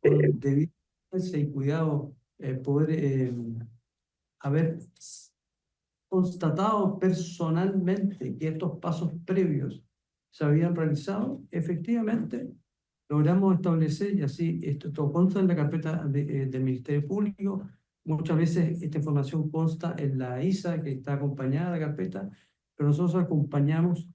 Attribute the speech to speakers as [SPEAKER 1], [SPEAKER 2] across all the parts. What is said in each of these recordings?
[SPEAKER 1] con debida y cuidado, poder haber constatado personalmente que estos pasos previos se habían realizado, efectivamente logramos establecer, y así esto consta en la carpeta del Ministerio Público. Muchas veces esta información consta en la ISA, que está acompañada de la carpeta, pero nosotros acompañamos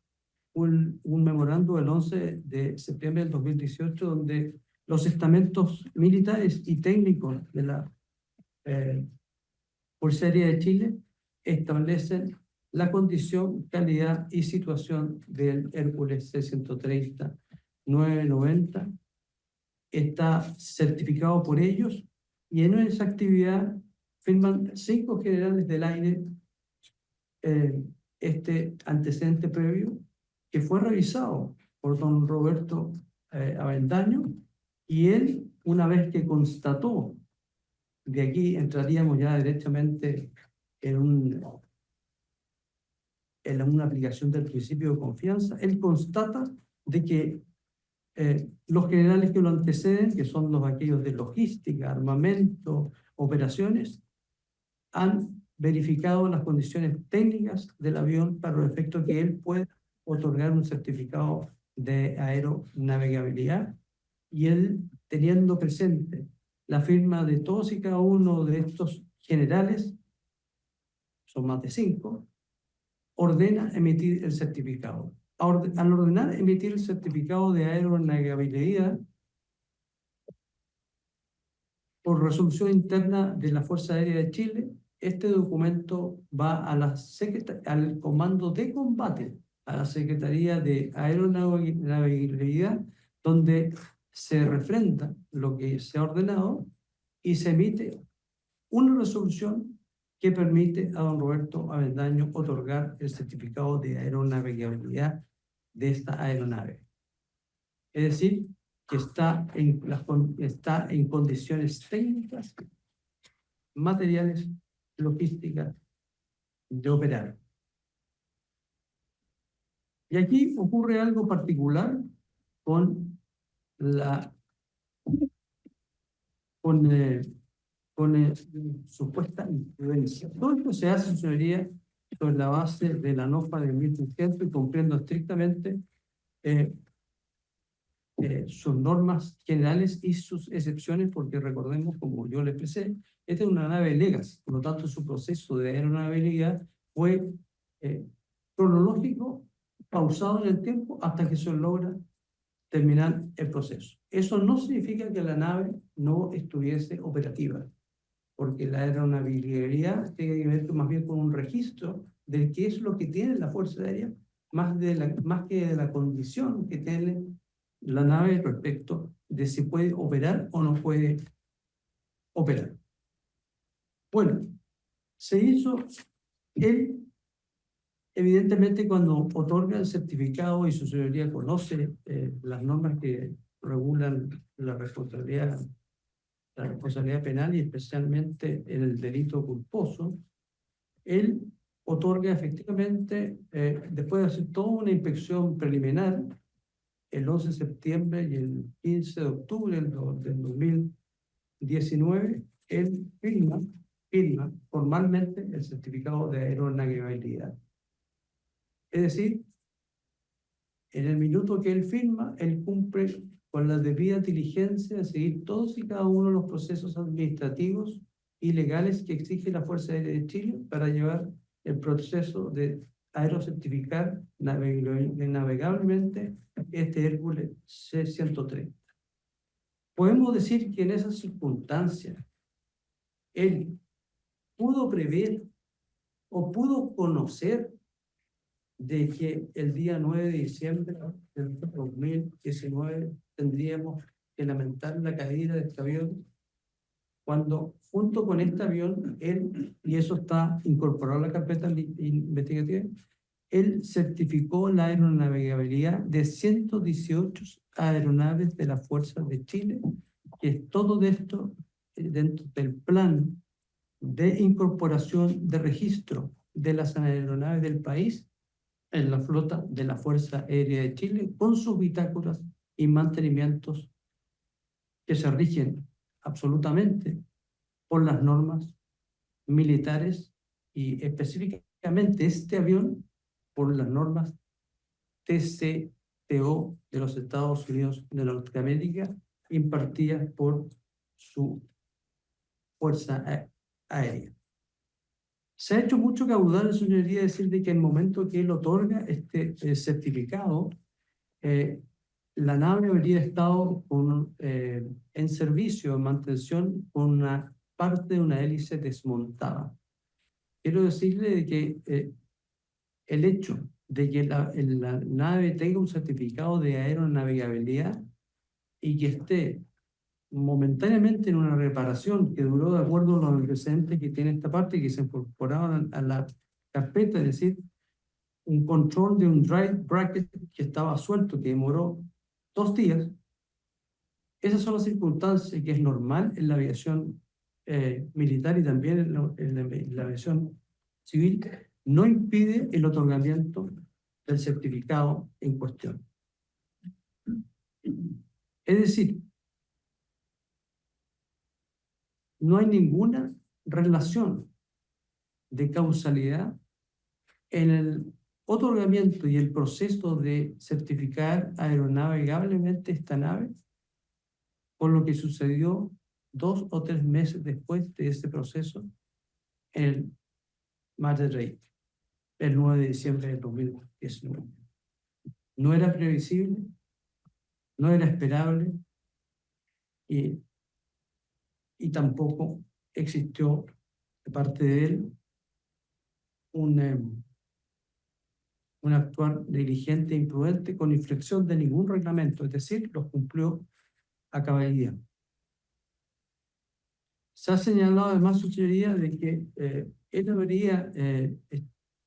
[SPEAKER 1] un memorando el 11 de septiembre del 2018, donde los estamentos militares y técnicos de la Fuerza Aérea de Chile establecen la condición, calidad y situación del Hércules C-130 990. Está certificado por ellos y en esa actividad firman 5 generales del aire este antecedente previo que fue revisado por don Roberto Avendaño, y él, una vez que constató, de aquí entraríamos ya directamente en una aplicación del principio de confianza, él constata de que los generales que lo anteceden, que son aquellos de logística, armamento, operaciones, han verificado las condiciones técnicas del avión para los efectos que él pueda otorgar un certificado de aeronavegabilidad, y él, teniendo presente la firma de todos y cada uno de estos generales, son más de 5, ordena emitir el certificado. Al ordenar emitir el certificado de aeronavegabilidad por resolución interna de la Fuerza Aérea de Chile, este documento va a al Comando de Combate, a la Secretaría de Aeronavegabilidad, donde se refrenda lo que se ha ordenado y se emite una resolución que permite a don Roberto Avendaño otorgar el certificado de aeronavegabilidad de esta aeronave. Es decir, que está en condiciones técnicas, materiales, logísticas de operar. Y aquí ocurre algo particular con supuesta influencia. Todo esto se hace, señoría, sobre la base de la NOFA de 1300, y cumpliendo estrictamente sus normas generales y sus excepciones, porque recordemos, como yo le expresé, esta es una nave Legacy, por lo tanto su proceso de aeronavegabilidad fue cronológico, pausado en el tiempo, hasta que se logra terminar el proceso. Eso no significa que la nave no estuviese operativa, porque la aeronavegabilidad tiene que ver más bien con un registro de qué es lo que tiene la Fuerza Aérea, más que de la condición que tiene la nave respecto de si puede operar o no puede operar. Bueno, se hizo él, evidentemente, cuando otorga el certificado, y su señoría conoce las normas que regulan la responsabilidad penal, y especialmente el delito culposo, él otorga efectivamente, después de hacer toda una inspección preliminar, el 11 de septiembre y el 15 de octubre del 2019, él firma formalmente el certificado de aeronavegabilidad. Es decir, en el minuto que él firma, él cumple con la debida diligencia de seguir todos y cada uno de los procesos administrativos y legales que exige la Fuerza Aérea de Chile para llevar el proceso de aerocertificar navegablemente este Hércules C-130. Podemos decir que en esas circunstancias él pudo prever o pudo conocer de que el día 9 de diciembre del 2019 tendríamos que lamentar la caída de este avión, cuando junto con este avión, él, y eso está incorporado a la carpeta investigativa, él certificó la aeronavegabilidad de 118 aeronaves de las Fuerzas de Chile, que es todo esto dentro del plan de incorporación de registro de las aeronaves del país en la flota de la Fuerza Aérea de Chile, con sus bitácoras y mantenimientos que se rigen absolutamente por las normas militares y específicamente este avión por las normas TCTO de los Estados Unidos de Norteamérica, impartidas por su Fuerza Aérea. Se ha hecho mucho caudal en su señoría decir de que el momento que él otorga este certificado, la nave habría estado en servicio, en mantención, con una parte de una hélice desmontada. Quiero decirle de que el hecho de que la nave tenga un certificado de aeronavegabilidad y que esté momentáneamente en una reparación que duró de acuerdo a los antecedentes que tiene esta parte y que se incorporaban a la carpeta, es decir, un control de un drive bracket que estaba suelto, que demoró 2 días. Esas son las circunstancias que es normal en la aviación militar y también en la aviación civil. No impide el otorgamiento del certificado en cuestión. Es decir, no hay ninguna relación de causalidad en el otorgamiento y el proceso de certificar aeronavegablemente esta nave con lo que sucedió 2 o 3 meses después de ese proceso en el Mar del Rey, el 9 de diciembre de 2019. No era previsible, no era esperable y tampoco existió de parte de él un actuar diligente e imprudente con infracción de ningún reglamento, es decir, los cumplió a cabalidad. Se ha señalado además, su señoría, de que él debería,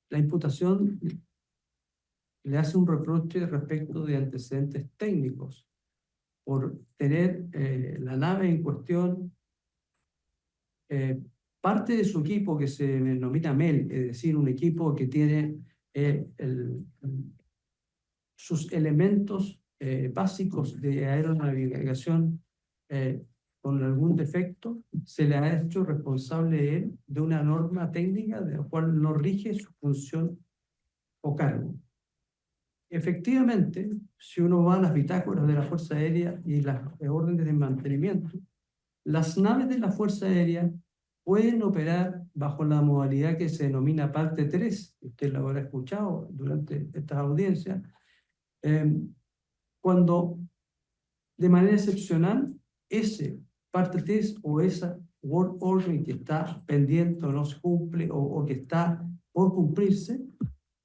[SPEAKER 1] la imputación le hace un reproche respecto de antecedentes técnicos por tener la nave en cuestión, parte de su equipo que se denomina MEL, es decir, un equipo que tiene sus elementos básicos de aeronavegación con algún defecto, se le ha hecho responsable de él de una norma técnica de la cual no rige su función o cargo. Efectivamente, si uno va a las bitácoras de la Fuerza Aérea y las órdenes de mantenimiento, las naves de la Fuerza Aérea pueden operar bajo la modalidad que se denomina parte 3, usted lo habrá escuchado durante estas audiencias, cuando de manera excepcional ese parte 3 o esa work order que está pendiente o no se cumple o que está por cumplirse,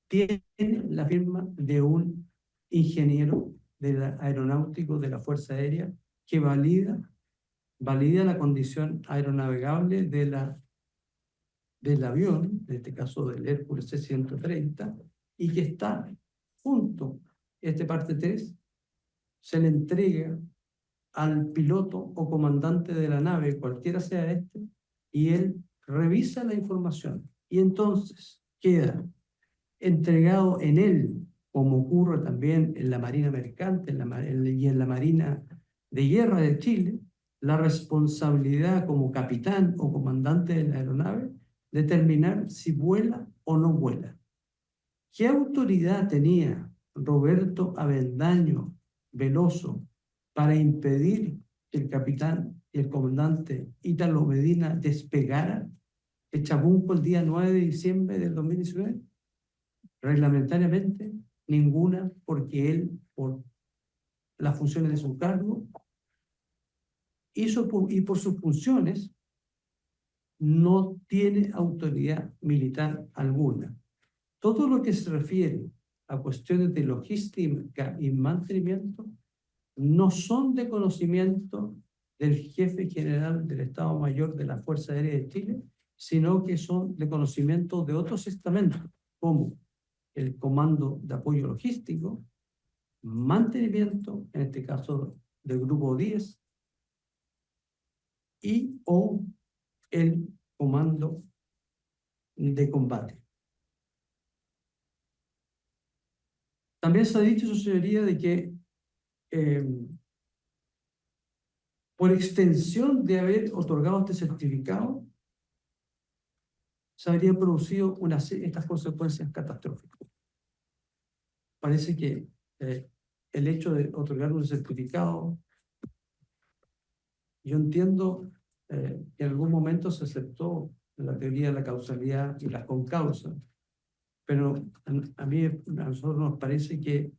[SPEAKER 1] tiene la firma de un ingeniero aeronáutico de la Fuerza Aérea que valida la condición aeronavegable del avión, en este caso del Hércules C-130, y que está junto, este parte 3, se le entrega al piloto o comandante de la nave, cualquiera sea este, y él revisa la información y entonces queda entregado en él, como ocurre también en la Marina Mercante y en la Marina de Guerra de Chile, la responsabilidad como capitán o comandante de la aeronave determinar si vuela o no vuela. ¿Qué autoridad tenía Roberto Avendaño Veloso para impedir que el capitán y el comandante Ítalo Medina despegaran de Chapunco el día 9 de diciembre del 2019? Reglamentariamente, ninguna, porque él, por las funciones de su cargo, y por sus funciones, no tiene autoridad militar alguna. Todo lo que se refiere a cuestiones de logística y mantenimiento no son de conocimiento del jefe general del Estado Mayor de la Fuerza Aérea de Chile, sino que son de conocimiento de otros estamentos, como el Comando de Apoyo Logístico, mantenimiento, en este caso del Grupo 10, y o el Comando de Combate. También se ha dicho, su señoría, de que por extensión de haber otorgado este certificado, se habrían producido estas consecuencias catastróficas. Parece que el hecho de otorgar un certificado, yo entiendo que en algún momento se aceptó la teoría de la causalidad y la concausa, pero a nosotros nos parece que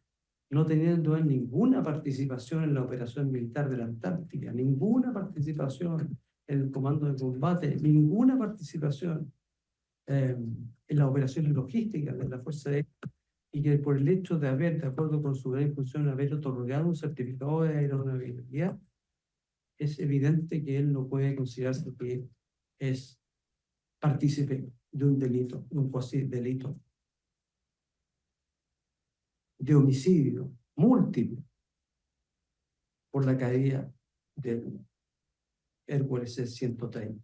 [SPEAKER 1] no teniendo ninguna participación en la operación militar de la Antártica, ninguna participación en el comando de combate, ninguna participación en las operaciones logísticas de la Fuerza Aérea, y que por el hecho de haber, de acuerdo con su gran función, haber otorgado un certificado de aeronavegabilidad, es evidente que él no puede considerarse que es partícipe de un delito, un cuasi delito de homicidio múltiple por la caída del Hércules C-130.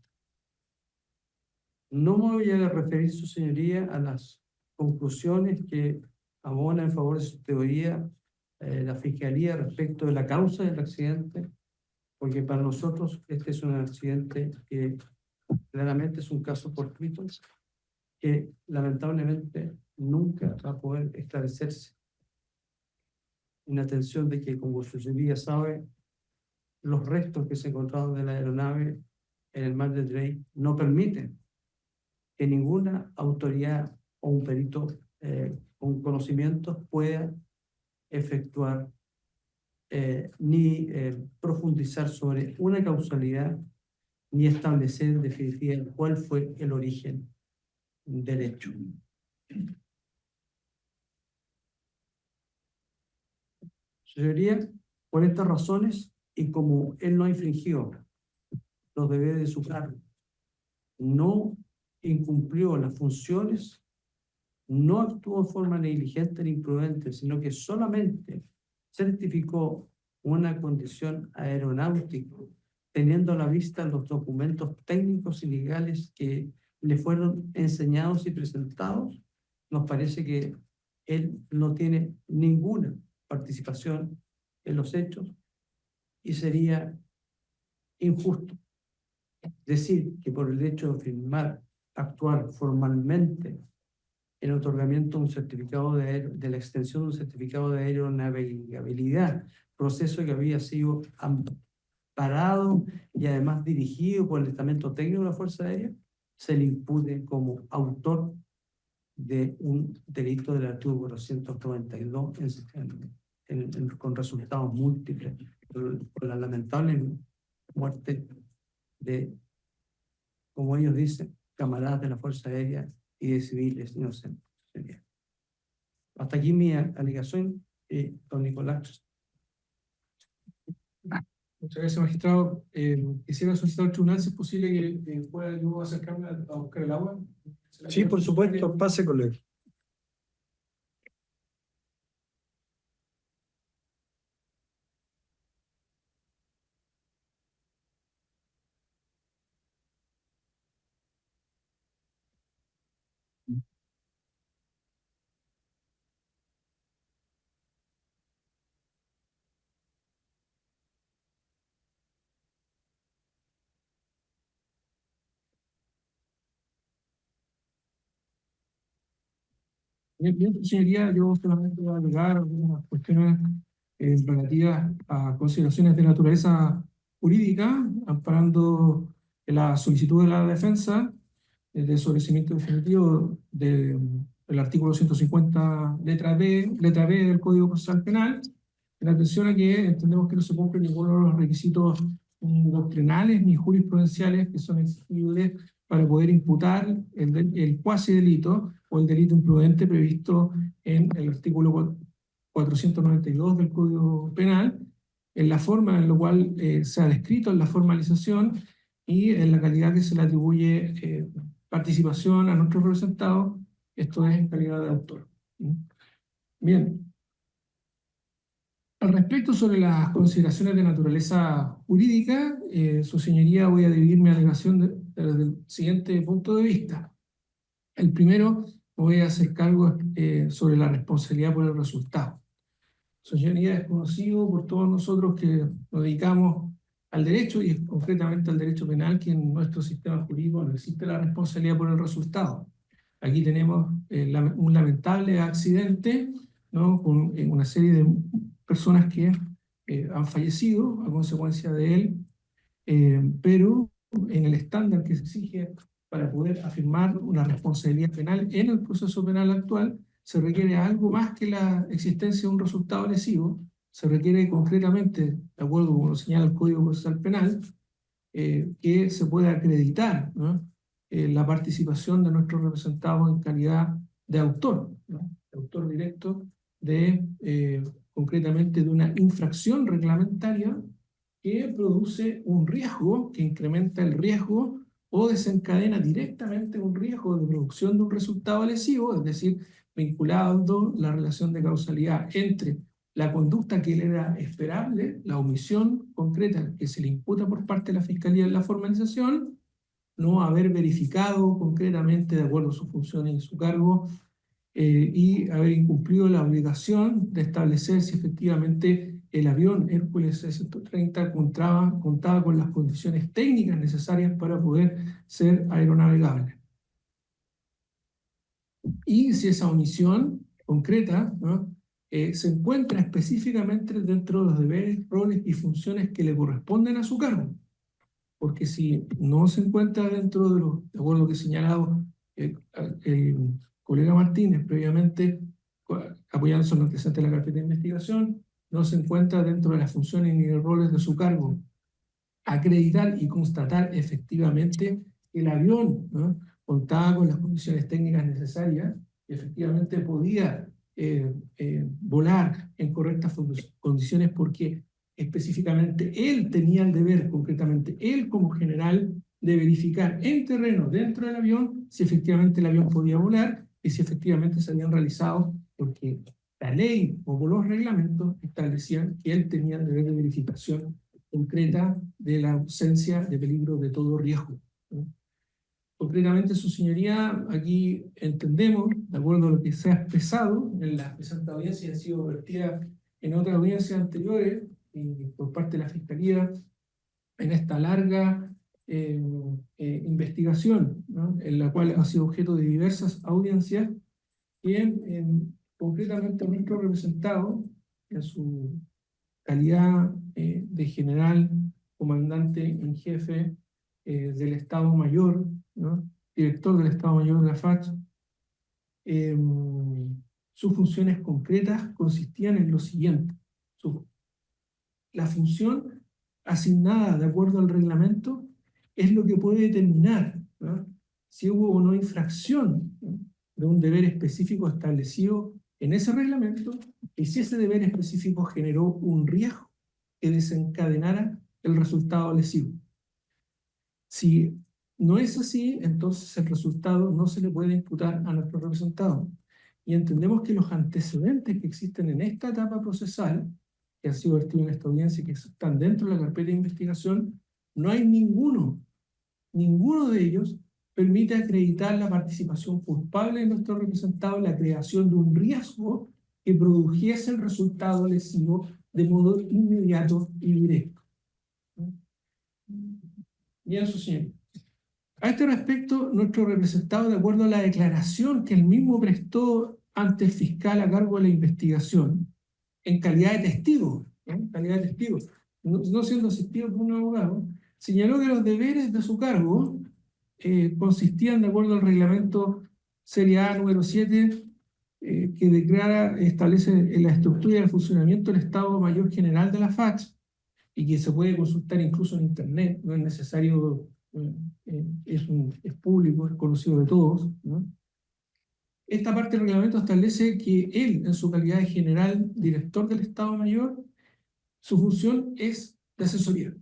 [SPEAKER 1] No me voy a referir, su señoría, a las conclusiones que abona en favor de su teoría la Fiscalía respecto de la causa del accidente, porque para nosotros este es un accidente que claramente es un caso fortuito, que lamentablemente nunca va a poder esclarecerse, en atención de que, como su señoría sabe, los restos que se encontraron de la aeronave en el mar de Drake no permiten que ninguna autoridad o un perito con conocimientos pueda efectuar ni profundizar sobre una causalidad ni establecer en definitiva cuál fue el origen del hecho. Señoría, por estas razones y como él no infringió los deberes de su cargo, no incumplió las funciones, no actuó de forma negligente ni imprudente, sino que solamente certificó una condición aeronáutica, teniendo a la vista los documentos técnicos y legales que le fueron enseñados y presentados, nos parece que él no tiene ninguna participación en los hechos y sería injusto decir que por el hecho de firmar, actuar formalmente en el otorgamiento de un certificado de la extensión de un certificado de aeronavegabilidad, proceso que había sido amparado y además dirigido por el estamento técnico de la Fuerza Aérea, se le impute como autor de un delito del artículo 492 con resultados múltiples, por la lamentable muerte de, como ellos dicen, camaradas de la Fuerza Aérea y de civiles inocentes. Hasta aquí mi alegación, don Nicolás.
[SPEAKER 2] Muchas gracias, magistrado. Quisiera solicitar al tribunal, si es posible, que pueda yo acercarme a buscar el agua.
[SPEAKER 3] Sí, por supuesto, pase, colega.
[SPEAKER 2] Bien, señoría, yo solamente voy a agregar algunas cuestiones relativas a consideraciones de naturaleza jurídica, amparando la solicitud de la defensa de establecimiento definitivo del artículo 150, letra B del Código Procesal Penal, en atención a que entendemos que no se cumple ninguno de los requisitos ni doctrinales ni jurisprudenciales que son exigibles para poder imputar el cuasi delito o el delito imprudente previsto en el artículo 492 del Código Penal, en la forma en la cual se ha descrito en la formalización y en la calidad que se le atribuye participación a nuestros representados, esto es en calidad de autor. Bien. Al respecto sobre las consideraciones de naturaleza jurídica, su señoría, voy a dividir mi alegación desde el siguiente punto de vista. El primero, me voy a hacer cargo sobre la responsabilidad por el resultado. Su señoría, es conocido por todos nosotros que nos dedicamos al derecho, y concretamente al derecho penal, que en nuestro sistema jurídico no existe la responsabilidad por el resultado. Aquí tenemos un lamentable accidente, ¿no? Con una serie de personas que han fallecido a consecuencia de él, pero en el estándar que se exige para poder afirmar una responsabilidad penal en el proceso penal actual, se requiere algo más que la existencia de un resultado lesivo. Se requiere concretamente, de acuerdo con lo señala el Código Procesal Penal, que se pueda acreditar, ¿no? La participación de nuestros representados en calidad de autor, ¿no? De autor directo concretamente de una infracción reglamentaria que produce un riesgo, que incrementa el riesgo o desencadena directamente un riesgo de producción de un resultado lesivo, es decir, vinculando la relación de causalidad entre la conducta que le era esperable, la omisión concreta que se le imputa por parte de la Fiscalía en la formalización, no haber verificado concretamente de acuerdo a sus funciones y su cargo, y haber incumplido la obligación de establecer si efectivamente el avión Hércules C-130 contaba con las condiciones técnicas necesarias para poder ser aeronavegable. Y si esa omisión concreta, ¿no? Se encuentra específicamente dentro de los deberes, roles y funciones que le corresponden a su cargo. Porque si no se encuentra dentro de acuerdo a lo que señalado el colega Martínez previamente, apoyándose en los antecedentes de la carpeta de investigación, no se encuentra dentro de las funciones ni de roles de su cargo acreditar y constatar efectivamente que el avión, ¿no? Contaba con las condiciones técnicas necesarias y efectivamente podía volar en correctas condiciones porque específicamente él tenía el deber, concretamente él como general, de verificar en terreno dentro del avión si efectivamente el avión podía volar y si efectivamente se habían realizado, porque la ley o los reglamentos establecían que él tenía el deber de verificación concreta de la ausencia de peligro de todo riesgo, ¿no? Concretamente, su señoría, aquí entendemos, de acuerdo a lo que se ha expresado en la presente audiencia y ha sido vertida en otras audiencias anteriores por parte de la Fiscalía, en esta larga investigación, ¿no? En la cual ha sido objeto de diversas audiencias, y concretamente nuestro representado, en su calidad de general comandante en jefe del Estado Mayor, ¿no? Director del Estado Mayor de la FACH, sus funciones concretas consistían en lo siguiente. La función asignada de acuerdo al reglamento es lo que puede determinar, ¿no? Si hubo o no infracción, ¿no? De un deber específico establecido en ese reglamento y si ese deber específico generó un riesgo que desencadenara el resultado lesivo. Si no es así, entonces el resultado no se le puede imputar a nuestro representado. Y entendemos que los antecedentes que existen en esta etapa procesal, que han sido vertidos en esta audiencia y que están dentro de la carpeta de investigación, no hay ninguno de ellos permite acreditar la participación culpable de nuestro representado en la creación de un riesgo que produjese el resultado lesivo de modo inmediato y directo. Bien, su señor. A este respecto, nuestro representado, de acuerdo a la declaración que él mismo prestó ante el fiscal a cargo de la investigación, en calidad de testigo, ¿no? En calidad de testigo, no siendo asistido por un abogado, señaló que los deberes de su cargo consistían, de acuerdo al reglamento Serie A número 7, que establece la estructura y el funcionamiento del Estado Mayor General de la FACH, y que se puede consultar incluso en Internet, no es necesario, es público, es conocido de todos, ¿no? Esta parte del reglamento establece que él, en su calidad de general director del Estado Mayor, su función es de asesoría.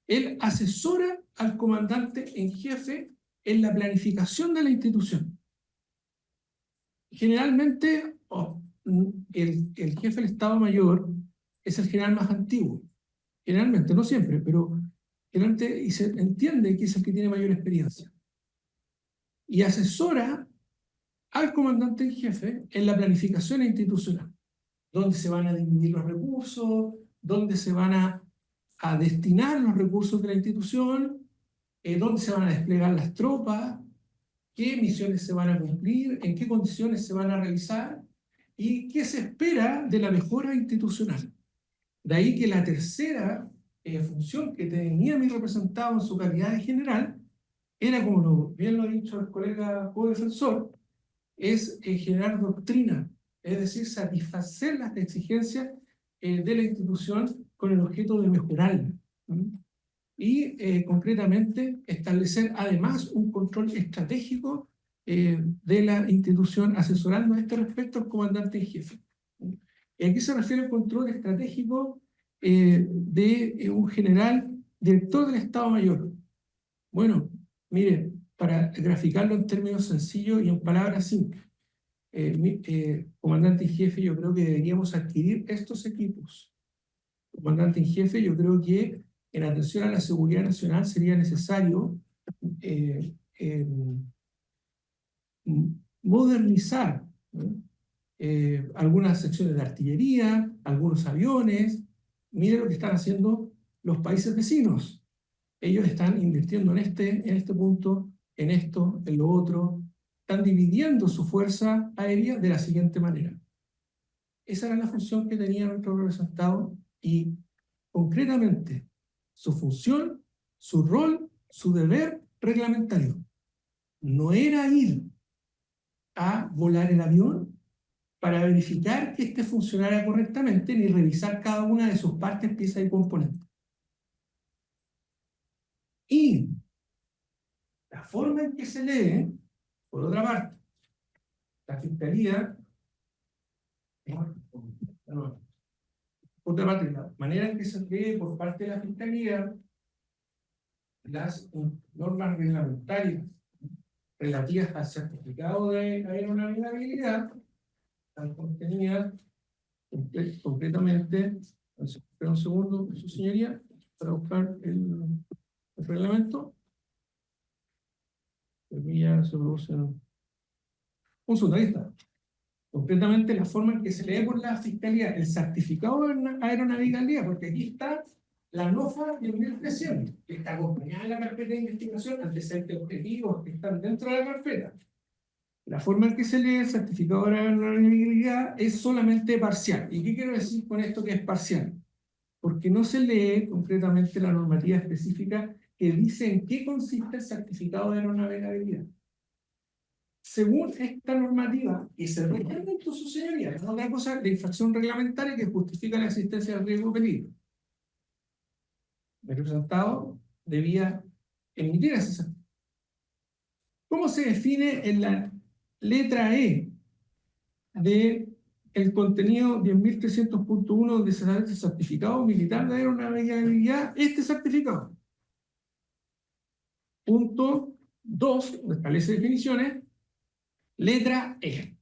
[SPEAKER 2] Él asesora al comandante en jefe en la planificación de la institución. Generalmente, el jefe del Estado Mayor es el general más antiguo. Generalmente, no siempre, pero generalmente, y se entiende que es el que tiene mayor experiencia. Y asesora al comandante en jefe en la planificación institucional, dónde se van a dividir los recursos, dónde se van a a destinar los recursos de la institución, dónde se van a desplegar las tropas, qué misiones se van a cumplir, en qué condiciones se van a realizar y qué se espera de la mejora institucional. De ahí que la tercera función que tenía mi representado en su calidad de general era, como bien lo ha dicho el colega co-defensor, es generar doctrina, es decir, satisfacer las exigencias de la institución con el objeto de mejorarla. Y concretamente establecer además un control estratégico de la institución, asesorando a este respecto al comandante en jefe. ¿Y a qué se refiere el control estratégico de un general director del Estado Mayor? Bueno, mire, para graficarlo en términos sencillos y en palabras simples, comandante en jefe, yo creo que deberíamos adquirir estos equipos. Comandante en jefe, yo creo que en atención a la seguridad nacional sería necesario modernizar, ¿no? Algunas secciones de artillería, algunos aviones. Mire lo que están haciendo los países vecinos. Ellos están invirtiendo en este punto, en esto, en lo otro. Están dividiendo su fuerza aérea de la siguiente manera. Esa era la función que tenía nuestro representado y concretamente su función, su rol, su deber reglamentario. No era ir a volar el avión para verificar que éste funcionara correctamente, ni revisar cada una de sus partes, piezas y componentes. Y la forma en que se lee, por otra parte, la Fiscalía, por otra parte, la manera en que se lee por parte de la Fiscalía las normas reglamentarias relativas al certificado de aeronavegabilidad están contenidas concretamente. Espera un segundo, su señoría, para buscar el reglamento. Ya se produce un segundo, ahí está. Concretamente la forma en que se lee por la Fiscalía el certificado de aeronavegabilidad, porque aquí está la NOFA 10.300, que está acompañada en la carpeta de investigación, antecedentes objetivos que están dentro de la carpeta. La forma en que se lee el certificado de aeronavegabilidad es solamente parcial. ¿Y qué quiero decir con esto que es parcial? Porque no se lee concretamente la normativa específica que dice en qué consiste el certificado de aeronavegabilidad. Según esta normativa, y se requiere en su señoría, es otra cosa, la infracción reglamentaria que justifica la existencia del riesgo de peligro. El representado debía emitir ese certificado. ¿Cómo se define en la letra E del contenido 10.300.1 donde se da el certificado militar de aeronavegabilidad? Este certificado. Punto 2, donde establece definiciones, letra E.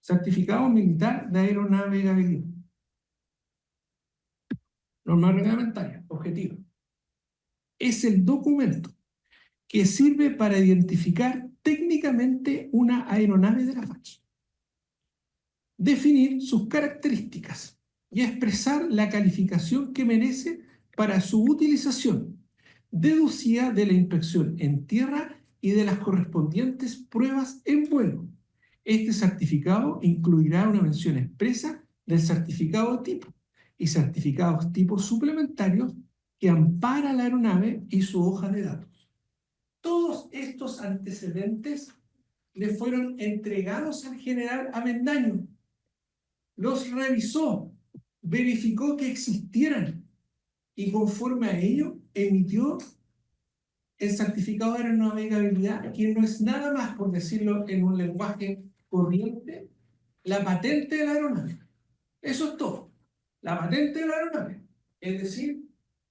[SPEAKER 2] Certificado militar de aeronavegabilidad. Norma reglamentaria, objetiva. Es el documento que sirve para identificar técnicamente una aeronave de la FACH, definir sus características y expresar la calificación que merece para su utilización, deducida de la inspección en tierra y de las correspondientes pruebas en vuelo. Este certificado incluirá una mención expresa del certificado tipo y certificados tipos suplementarios que ampara la aeronave y su hoja de datos. Todos estos antecedentes le fueron entregados al general Avendaño. Los revisó, verificó que existieran y conforme a ello emitió el certificado de aeronavegabilidad, que no es nada más, por decirlo en un lenguaje corriente, la patente de la aeronave. Eso es todo. La patente de la aeronave. Es decir,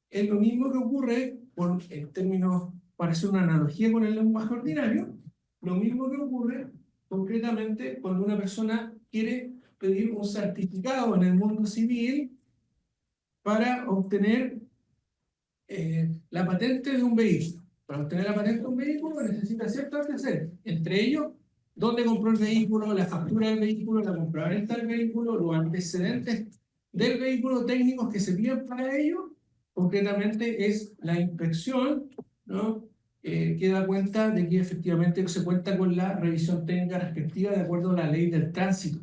[SPEAKER 2] es lo mismo que ocurre en términos, para hacer una analogía con el lenguaje ordinario, lo mismo que ocurre concretamente cuando una persona quiere pedir un certificado en el mundo civil para obtener la patente de un vehículo. Para obtener la patente de un vehículo necesita ciertos antecedentes, entre ellos dónde compró el vehículo, la factura del vehículo, la compraventa del vehículo, los antecedentes del vehículo técnicos que se piden para ello, concretamente es la inspección, ¿no? Que da cuenta de que efectivamente se cuenta con la revisión técnica respectiva de acuerdo a la ley del tránsito.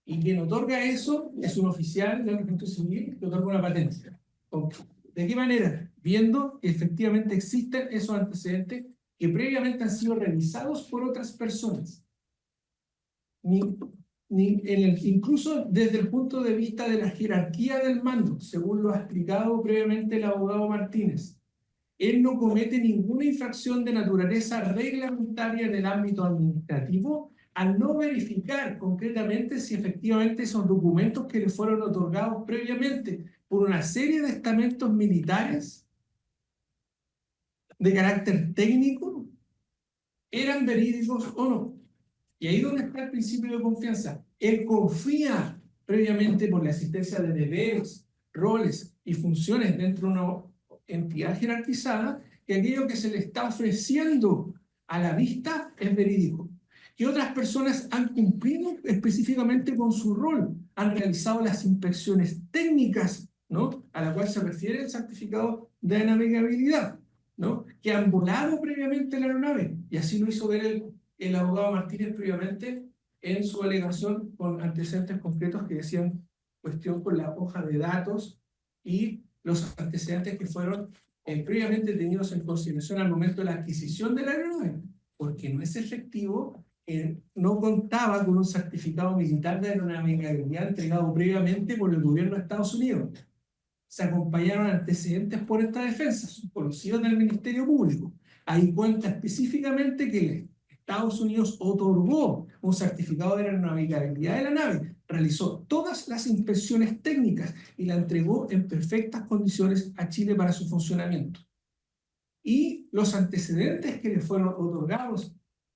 [SPEAKER 2] Y quien otorga eso es un oficial del registro civil que otorga una patente. ¿De qué manera? Viendo que efectivamente existen esos antecedentes que previamente han sido revisados por otras personas. Incluso desde el punto de vista de la jerarquía del mando, según lo ha explicado previamente el abogado Martínez, él no comete ninguna infracción de naturaleza reglamentaria en el ámbito administrativo al no verificar concretamente si efectivamente esos documentos que le fueron otorgados previamente por una serie de estamentos militares de carácter técnico eran verídicos o no. Y ahí es donde está el principio de confianza. Él confía previamente por la existencia de deberes, roles y funciones dentro de una entidad jerarquizada que aquello que se le está ofreciendo a la vista es verídico. Que otras personas han cumplido específicamente con su rol, han realizado las inspecciones técnicas, ¿no?, a la cual se refiere el certificado de navegabilidad, ¿no?, que han volado previamente la aeronave, y así lo hizo ver el abogado Martínez previamente en su alegación con antecedentes concretos que decían cuestión con la hoja de datos y los antecedentes que fueron previamente tenidos en consideración al momento de la adquisición de la aeronave, porque no es efectivo, no contaba con un certificado militar de aeronavegabilidad entregado previamente por el gobierno de Estados Unidos. Se acompañaron antecedentes por esta defensa, son conocidos del Ministerio Público. Ahí cuenta específicamente que Estados Unidos otorgó un certificado de aeronavegabilidad de la nave, realizó todas las inspecciones técnicas y la entregó en perfectas condiciones a Chile para su funcionamiento. Y los antecedentes que le fueron otorgados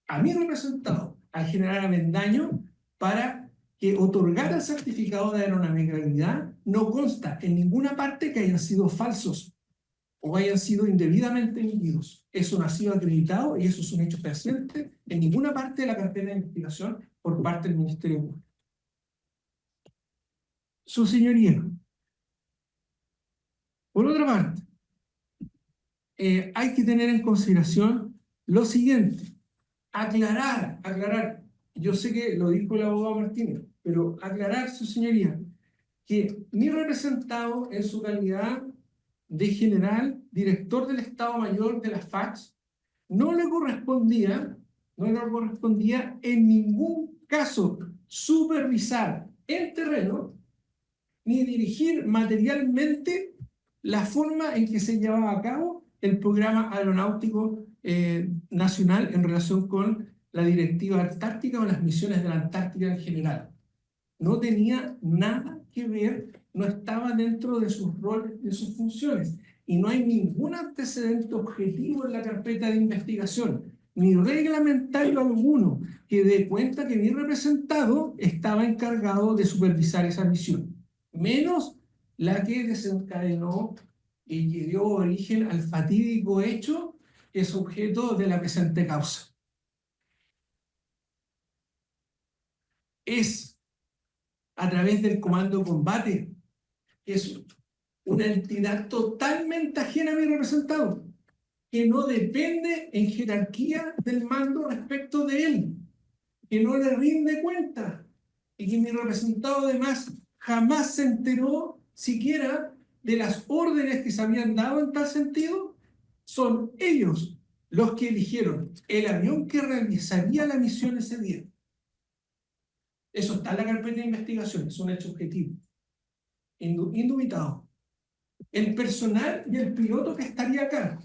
[SPEAKER 2] a mi representado al general Avendaño para que otorgara el certificado de aeronavegabilidad no consta en ninguna parte que hayan sido falsos o hayan sido indebidamente emitidos. Eso no ha sido acreditado y eso es un hecho fehaciente en ninguna parte de la carpeta de investigación por parte del Ministerio Público. Su señoría, por otra parte, hay que tener en consideración lo siguiente, aclarar, yo sé que lo dijo el abogado Martínez, pero aclarar, su señoría, que mi representado en su calidad de general, director del Estado Mayor de la FACS, no le correspondía en ningún caso supervisar en terreno ni dirigir materialmente la forma en que se llevaba a cabo el programa aeronáutico nacional en relación con la directiva antártica o las misiones de la Antártica en general. No tenía nada que ver, no estaba dentro de sus roles, de sus funciones, y no hay ningún antecedente objetivo en la carpeta de investigación, ni reglamentario alguno, que dé cuenta que mi representado estaba encargado de supervisar esa misión, menos la que desencadenó y que dio origen al fatídico hecho que es objeto de la presente causa. Es a través del Comando de Combate, que es una entidad totalmente ajena a mi representado, que no depende en jerarquía del mando respecto de él, que no le rinde cuenta, y que mi representado además jamás se enteró siquiera de las órdenes que se habían dado en tal sentido. Son ellos los que eligieron el avión que realizaría la misión ese día. Eso está en la carpeta de investigación, es un hecho objetivo, indubitado. El personal y el piloto que estaría acá,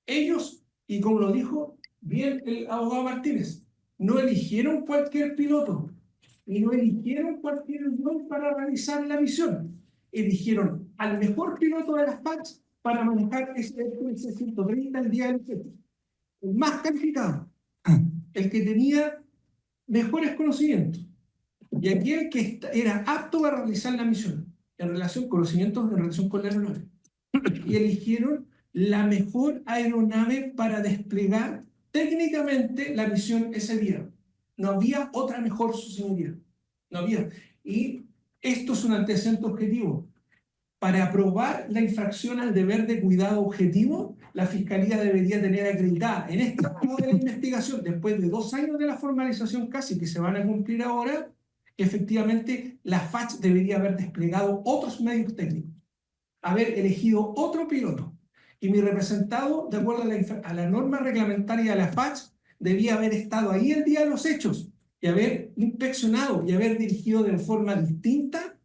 [SPEAKER 2] ellos, y como lo dijo bien el abogado Martínez, no eligieron cualquier piloto y no eligieron cualquier avión para realizar la misión. Eligieron al mejor piloto de las FACS para manejar ese C-130 el día del feto. El más calificado, el que tenía mejores conocimientos y aquel que era apto para realizar la misión en relación con conocimientos en relación con la aeronave. Y eligieron la mejor aeronave para desplegar técnicamente la misión ese día. No había otra mejor, su señoría. No había. Y Esto es un antecedente objetivo. Para aprobar la infracción al deber de cuidado objetivo, la Fiscalía debería tener acreditada en esta etapa de la investigación, después de 2 años de la formalización casi que se van a cumplir ahora, efectivamente la FACH debería haber desplegado otros medios técnicos, haber elegido otro piloto. Y mi representado, de acuerdo a la norma reglamentaria de la FACH, debía haber estado ahí el día de los hechos y haber inspeccionado y haber dirigido de forma distinta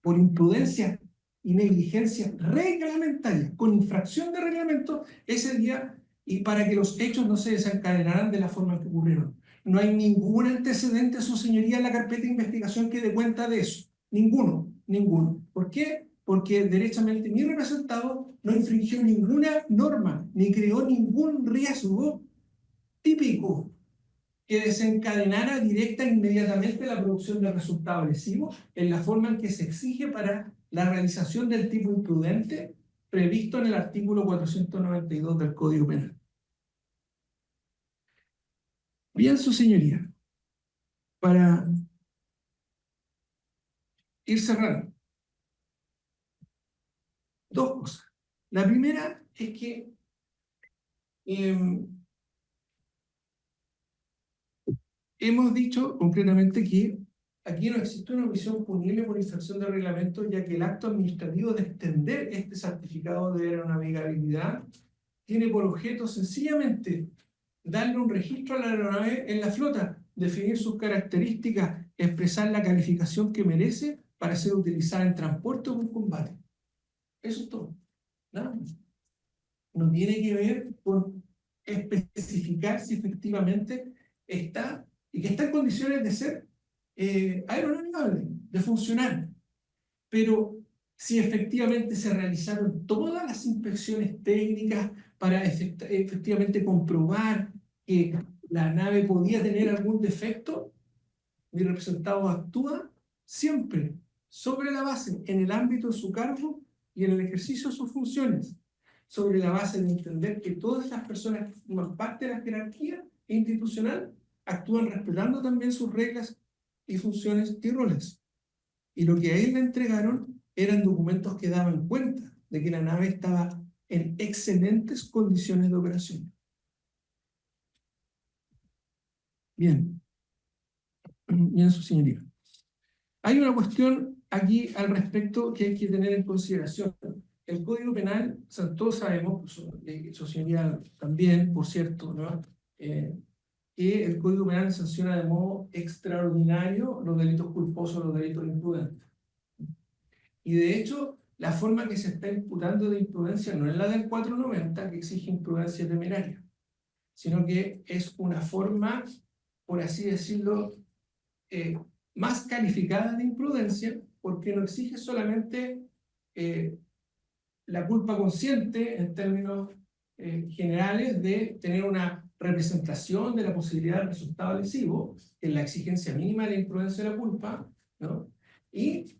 [SPEAKER 2] por imprudencia y negligencia reglamentaria, con infracción de reglamento, ese día, y para que los hechos no se desencadenaran de la forma que ocurrieron. No hay ningún antecedente, su señoría, en la carpeta de investigación que dé cuenta de eso. Ninguno, ninguno. ¿Por qué? Porque derechamente mi representado no infringió ninguna norma, ni creó ningún riesgo típico que desencadenara directa e inmediatamente la producción de resultados lesivos en la forma en que se exige para la realización del tipo imprudente previsto en el artículo 492 del Código Penal. Bien, su señoría, para ir cerrando, 2 cosas. La primera es que hemos dicho concretamente que aquí no existe una omisión punible por infracción de reglamento, ya que el acto administrativo de extender este certificado de aeronavegabilidad tiene por objeto sencillamente darle un registro a la aeronave en la flota, definir sus características, expresar la calificación que merece para ser utilizada en transporte o en combate. Eso es todo. Nada más. No tiene que ver con especificar si efectivamente está y que está en condiciones de ser aeronavegable, de funcionar. Pero si efectivamente se realizaron todas las inspecciones técnicas para efectivamente comprobar que la nave podía tener algún defecto, mi representado actúa siempre sobre la base, en el ámbito de su cargo y en el ejercicio de sus funciones, sobre la base de entender que todas las personas que forman parte de la jerarquía institucional actúan respetando también sus reglas y funciones y roles. Y lo que a él le entregaron eran documentos que daban cuenta de que la nave estaba en excelentes condiciones de operación. Bien. Bien, su señoría. Hay una cuestión aquí al respecto que hay que tener en consideración. El Código Penal, todos sabemos, su señoría también, por cierto, ¿no? Que el Código Penal sanciona de modo extraordinario los delitos culposos, los delitos imprudentes. Y de hecho, la forma que se está imputando de imprudencia no es la del 490, que exige imprudencia temeraria, sino que es una forma, por así decirlo, más calificada de imprudencia, porque no exige solamente la culpa consciente en términos generales de tener una representación de la posibilidad de resultado lesivo, que es la exigencia mínima de la imprudencia de la culpa, ¿no? Y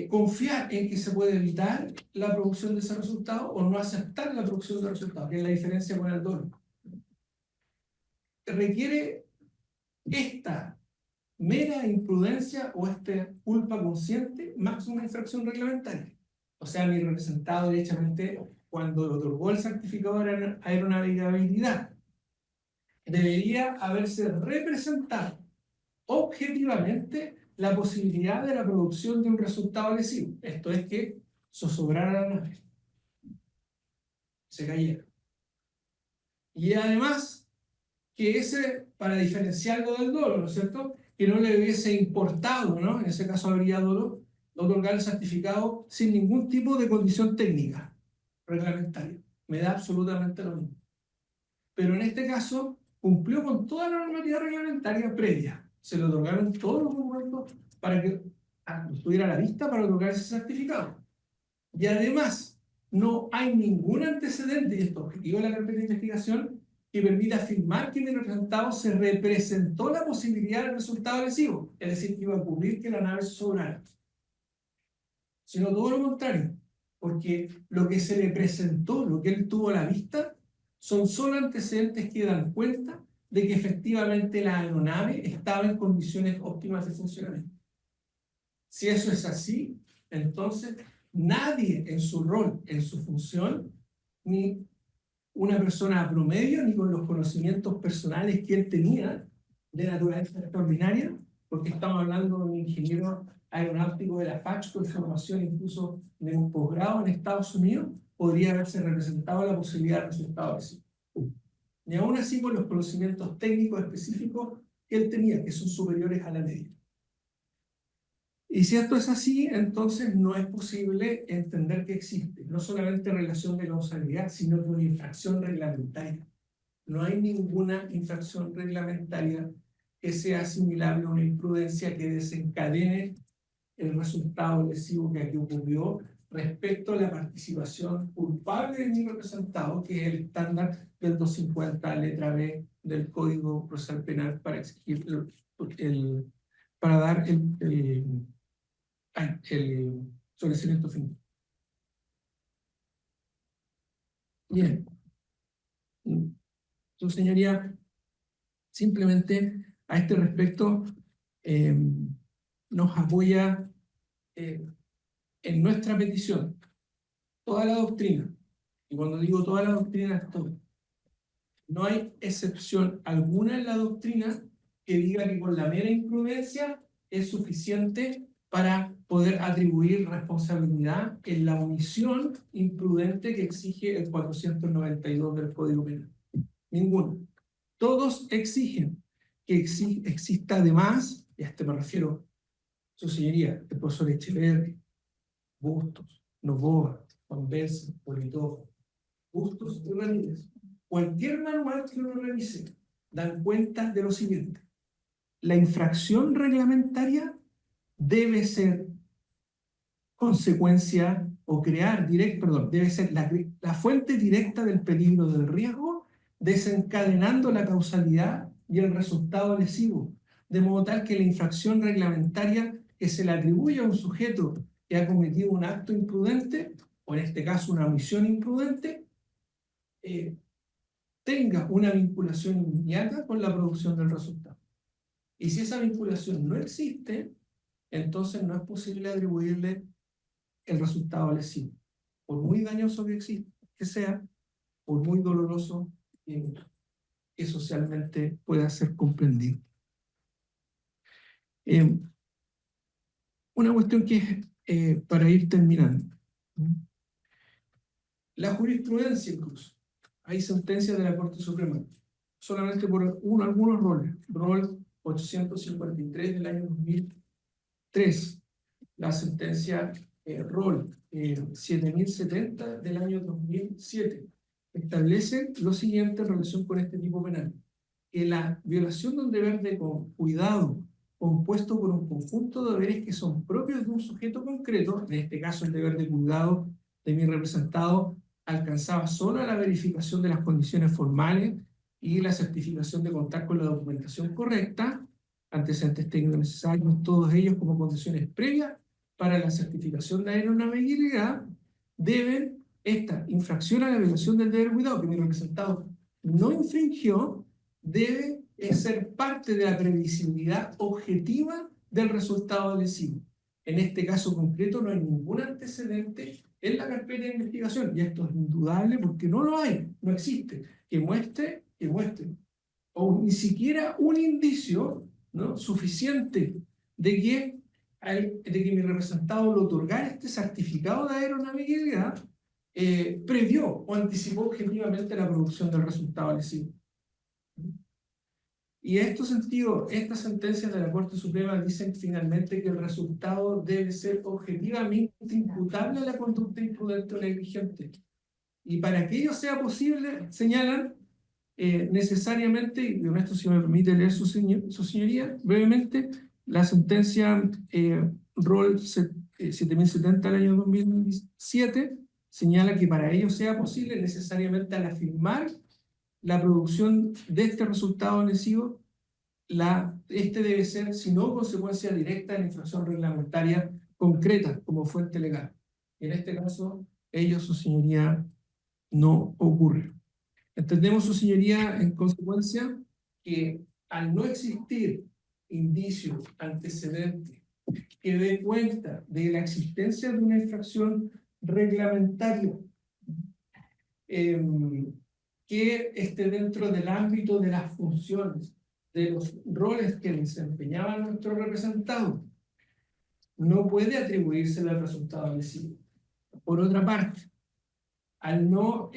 [SPEAKER 2] confiar en que se puede evitar la producción de ese resultado o no aceptar la producción de resultado, que es la diferencia con el dolo. Requiere esta mera imprudencia o esta culpa consciente más una infracción reglamentaria. O sea, mi representado derechamente, cuando otorgó el certificado de aeronavegabilidad, debería haberse representado objetivamente la posibilidad de la producción de un resultado lesivo. Esto es que zozobrara la nave, se cayera. Y además, que ese, para diferenciarlo del dolo, ¿no es cierto?, que no le hubiese importado, ¿no?, en ese caso habría dolo, otorgar el certificado sin ningún tipo de condición técnica reglamentaria. Me da absolutamente lo mismo. Pero en este caso cumplió con toda la normativa reglamentaria previa. Se le otorgaron todos los documentos para que estuviera a la vista para otorgar ese certificado. Y además, no hay ningún antecedente, y esto es objetivo de la carpeta de investigación, que permita afirmar que en el representado se representó la posibilidad del resultado lesivo, es decir, que iba a ocurrir que la nave se sobrara. Sino todo lo contrario, porque lo que se le presentó, lo que él tuvo a la vista, son solo antecedentes que dan cuenta de que efectivamente la aeronave estaba en condiciones óptimas de funcionamiento. Si eso es así, entonces nadie en su rol, en su función, ni una persona promedio, ni con los conocimientos personales que él tenía de naturaleza extraordinaria, porque estamos hablando de un ingeniero aeronáutico de la FACH con formación incluso de un posgrado en Estados Unidos, podría haberse representado la posibilidad de resultado así. Y aún así con los conocimientos técnicos específicos que él tenía, que son superiores a la media. Y si esto es así, entonces no es posible entender que existe no solamente relación de causalidad, sino que una infracción reglamentaria. No hay ninguna infracción reglamentaria que sea asimilable a una imprudencia que desencadene el resultado lesivo que aquí ocurrió respecto a la participación culpable de mi representado, que es el estándar del 250 letra B del Código Procesal Penal para exigir para dar el sobreseimiento final. Bien. Su señoría, simplemente a este respecto nos apoya en nuestra petición toda la doctrina. Y cuando digo toda la doctrina, es todo. No hay excepción alguna en la doctrina que diga que con la mera imprudencia es suficiente para poder atribuir responsabilidad en la omisión imprudente que exige el 492 del Código Penal. Ninguno. Todos exigen que exista además, y a este me refiero, su señoría, el profesor Echeverri, Bustos, Novoa, Juan Benson, Politojo, Bustos y Ramírez. Cualquier manual que uno revise dan cuenta de lo siguiente: la infracción reglamentaria debe ser consecuencia o crear debe ser la fuente directa del peligro del riesgo, desencadenando la causalidad y el resultado lesivo, de modo tal que la infracción reglamentaria que se le atribuye a un sujeto que ha cometido un acto imprudente, o en este caso una omisión imprudente, tenga una vinculación inmediata con la producción del resultado. Y si esa vinculación no existe, entonces no es posible atribuirle el resultado lesivo, por muy dañoso que sea, por muy doloroso que socialmente pueda ser comprendido. Una cuestión que es para ir terminando. La jurisprudencia incluso. Hay sentencias de la Corte Suprema, solamente por algunos roles. Rol 853 del año 2003, la sentencia Rol 7070 del año 2007, establece lo siguiente en relación con este tipo penal: que la violación de un deber de cuidado compuesto por un conjunto de deberes que son propios de un sujeto concreto, en este caso el deber de cuidado de mi representado, alcanzaba solo la verificación de las condiciones formales y la certificación de contar con la documentación correcta, antecedentes técnicos necesarios, todos ellos como condiciones previas para la certificación de aeronavegabilidad, deben esta infracción a la violación del deber de cuidado que mi representado no infringió, debe ser parte de la previsibilidad objetiva del resultado lesivo. En este caso concreto no hay ningún antecedente en la carpeta de investigación, y esto es indudable porque no lo hay, no existe, que muestre, o ni siquiera un indicio, ¿no?, suficiente de que mi representado le otorgara este certificado de aeronavegabilidad, previó o anticipó objetivamente la producción del resultado lesivo. Y en este sentido, estas sentencias de la Corte Suprema dicen finalmente que el resultado debe ser objetivamente imputable a la conducta imprudente o negligente. Y para que ello sea posible, señalan necesariamente, y con esto si me permite leer su señoría brevemente, la sentencia Rol 7070 del año 2007 señala que para ello sea posible, necesariamente al afirmar la producción de este resultado lesivo, este debe ser, si no consecuencia directa de la infracción reglamentaria concreta como fuente legal. En este caso, su señoría, no ocurre. Entendemos, su señoría, en consecuencia, que al no existir indicios antecedentes que dé cuenta de la existencia de una infracción reglamentaria que esté dentro del ámbito de las funciones, de los roles que desempeñaba nuestro representado, no puede atribuirse al resultado lesivo. Por otra parte, al no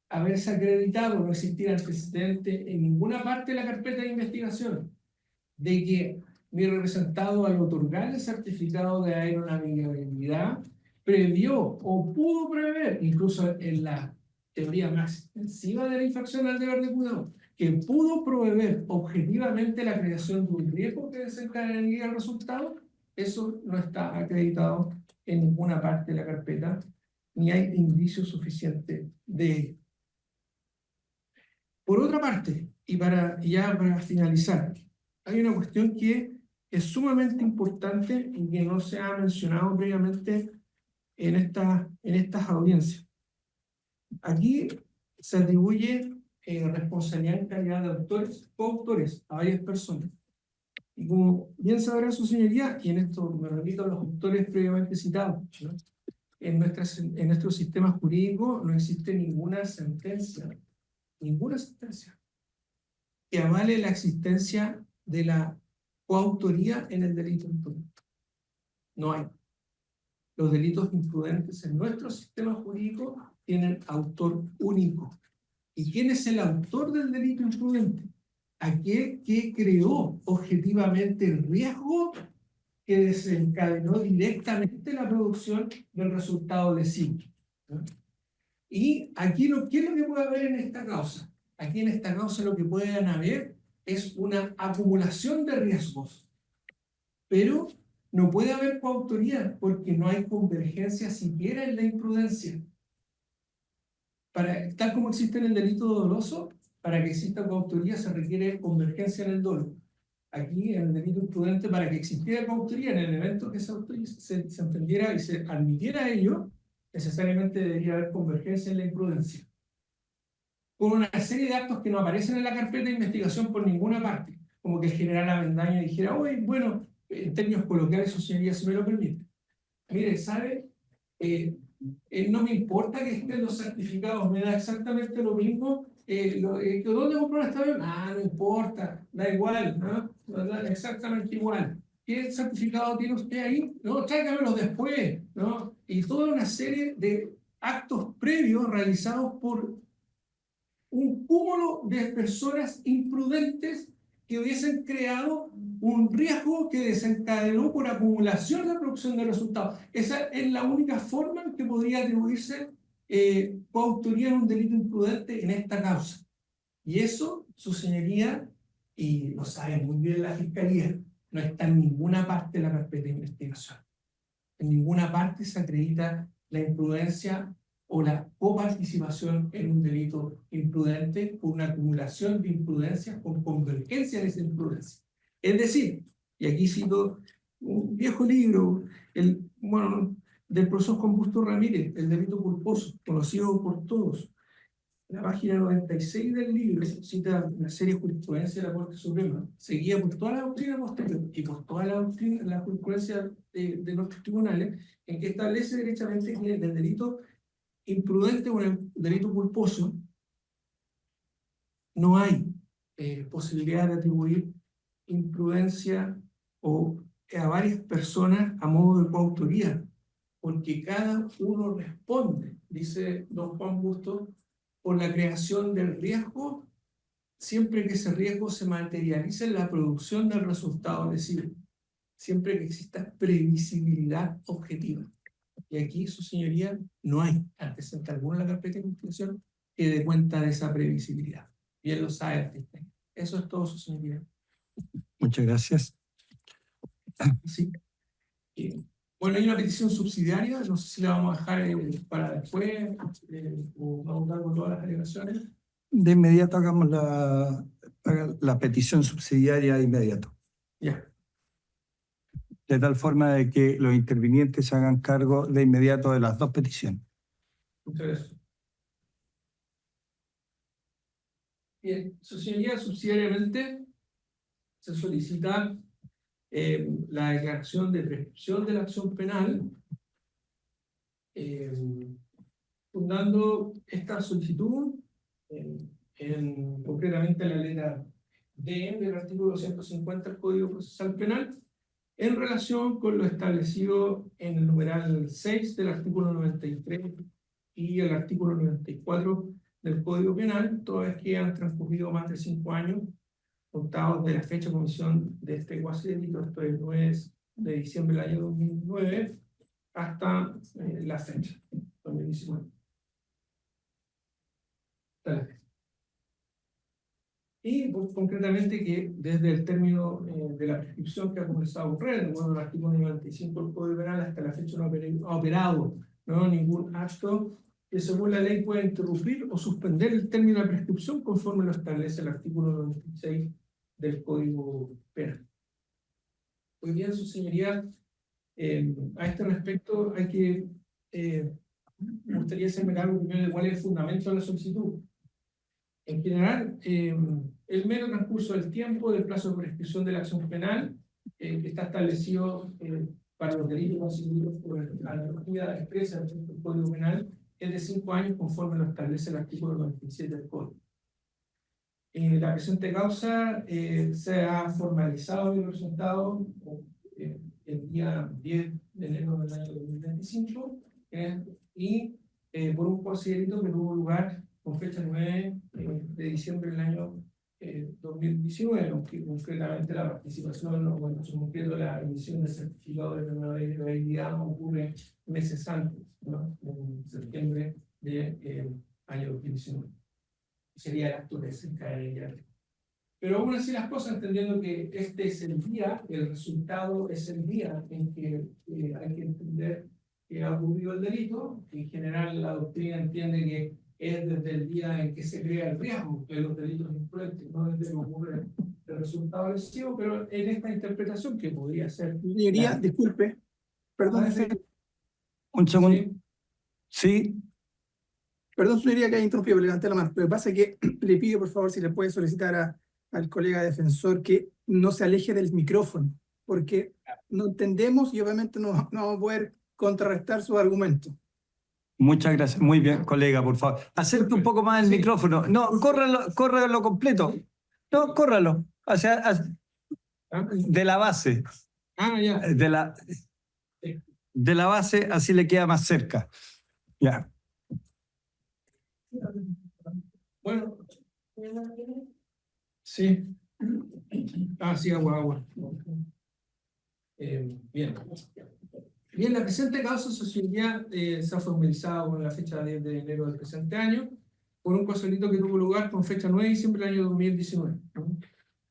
[SPEAKER 2] haberse acreditado, no existir antecedente en ninguna parte de la carpeta de investigación de que mi representado, al otorgar el certificado de aeronavegabilidad, previó o pudo prever, incluso en la teoría más extensiva de la infracción al deber de cuidado, que pudo prever objetivamente la creación de un riesgo que desencadenaría el resultado, eso no está acreditado en ninguna parte de la carpeta, ni hay indicio suficiente de ello. Por otra parte, y para finalizar, hay una cuestión que es sumamente importante y que no se ha mencionado previamente en estas audiencias. Aquí se atribuye responsabilidad en calidad de autores, coautores a varias personas. Y como bien sabrá su señoría, y en esto me repito a los autores previamente citados, ¿no? En nuestro sistema jurídico no existe ninguna sentencia que avale la existencia de la coautoría en el delito imprudente. No hay. Los delitos imprudentes en nuestro sistema jurídico tienen autor único. ¿Y quién es el autor del delito imprudente? Aquel que creó objetivamente el riesgo que desencadenó directamente la producción del resultado lesivo, ¿no? Y aquí, ¿qué es lo que puede haber en esta causa? Aquí en esta causa lo que pueden haber es una acumulación de riesgos, pero no puede haber coautoría porque no hay convergencia siquiera en la imprudencia. Tal como existe en el delito doloso, para que exista coautoría se requiere convergencia en el dolo. Aquí, en el delito imprudente, para que existiera coautoría en el evento que se entendiera y se admitiera ello, necesariamente debería haber convergencia en la imprudencia, con una serie de actos que no aparecen en la carpeta de investigación por ninguna parte, como que el general Avendaño dijera, oye, bueno, en términos coloquiales, su señoría, si me lo permite. Mire, ¿sabe? No me importa que estén los certificados, me da exactamente lo mismo. ¿Dónde compró esta avión? No importa, da igual, ¿no? Da exactamente igual. ¿Qué certificado tiene usted ahí? No, tráigamelos después, ¿no? Y toda una serie de actos previos realizados por un cúmulo de personas imprudentes que hubiesen creado un riesgo que desencadenó por acumulación de producción de resultados. Esa es la única forma en que podría atribuirse coautoría en un delito imprudente en esta causa. Y eso, su señoría, y lo sabe muy bien la Fiscalía, no está en ninguna parte de la carpeta de investigación. En ninguna parte se acredita la imprudencia o la coparticipación en un delito imprudente por una acumulación de imprudencias con convergencia de esa imprudencia. Es decir, y aquí cito un viejo libro, del profesor Juan Busto Ramírez, El delito culposo, conocido por todos. La página 96 del libro cita una serie de jurisprudencia de la Corte Suprema, seguida por toda la doctrina posterior y por toda la jurisprudencia de nuestros tribunales, en que establece derechamente que en el delito imprudente o en el delito culposo no hay posibilidad de atribuir imprudencia o a varias personas a modo de coautoría, porque cada uno responde, dice don Juan Busto, por la creación del riesgo, siempre que ese riesgo se materialice en la producción del resultado lesivo, siempre que exista previsibilidad objetiva. Y aquí, su señoría, no hay antecedente alguno en la carpeta de investigación que dé cuenta de esa previsibilidad. Y él lo sabe. Eso es todo, su señoría.
[SPEAKER 3] Muchas gracias.
[SPEAKER 2] Sí. Bueno, hay una petición subsidiaria, no sé si la vamos a dejar para después o vamos a dar con todas las alegaciones.
[SPEAKER 3] De inmediato hagamos la petición subsidiaria de inmediato.
[SPEAKER 2] Ya.
[SPEAKER 3] De tal forma de que los intervinientes se hagan cargo de inmediato de las dos peticiones.
[SPEAKER 2] Muchas gracias. Bien, su señoría, subsidiariamente se solicita la declaración de prescripción de la acción penal, fundando esta solicitud concretamente la letra D del artículo 150 del Código Procesal Penal, en relación con lo establecido en el numeral 6 del artículo 93 y el artículo 94 del Código Penal, toda vez que han transcurrido más de 5 años contados de la fecha de comisión de este cuasi delito, esto es 9 de diciembre del año 2009, hasta la fecha, 2019. Y pues, concretamente que desde el término de la prescripción que ha comenzado a ocurrir, bueno, el artículo 95 del Código Penal, hasta la fecha no ha operado, ¿no?, ningún acto que según la ley pueda interrumpir o suspender el término de la prescripción conforme lo establece el artículo 96 del Código Penal. Pues bien, su señoría, a este respecto hay que, me gustaría señalar primero cuál es el fundamento de la solicitud. En general, el mero transcurso del tiempo del plazo de prescripción de la acción penal que está establecido para los delitos constituidos por la analogía expresa del Código Penal es de 5 años conforme lo establece el artículo 97 del Código. La presente causa se ha formalizado y resultado el día 10 de enero del año 2025 y por un procedimiento que tuvo lugar con fecha 9 de diciembre del año 2019, aunque concretamente la participación o en su concreto la emisión de certificado de renovabilidad ocurre meses antes, ¿no?, en septiembre del año 2019. Sería el acto de cerca de ella. Pero aún así las cosas, entendiendo que este es el día, el resultado es el día en que hay que entender que ha ocurrido el delito, que en general la doctrina entiende que es desde el día en que se crea el riesgo de los delitos imprudentes, no desde que ocurre el resultado lesivo, pero en esta interpretación que podría ser...
[SPEAKER 4] Señoría, disculpe, perdón,
[SPEAKER 3] Un segundo.
[SPEAKER 2] Sí.
[SPEAKER 3] Sí.
[SPEAKER 4] perdón, señoría, que haya interrumpido, pero levanté la mano. Lo que pasa es que le pido, por favor, si le puede solicitar al colega defensor que no se aleje del micrófono, porque no entendemos y obviamente no vamos a poder contrarrestar sus argumentos.
[SPEAKER 3] Muchas gracias. Muy bien, colega, por favor. Acérquese un poco más el micrófono. No, córralo completo. No, córralo. De la base.
[SPEAKER 2] Ya.
[SPEAKER 3] De la base, así le queda más cerca. Ya.
[SPEAKER 2] Bueno. Sí. Sí, agua. Bien. Bien, la presente causa social se ha formalizado con la fecha 10 de enero del presente año por un procedimiento que tuvo lugar con fecha 9 de diciembre del año 2019.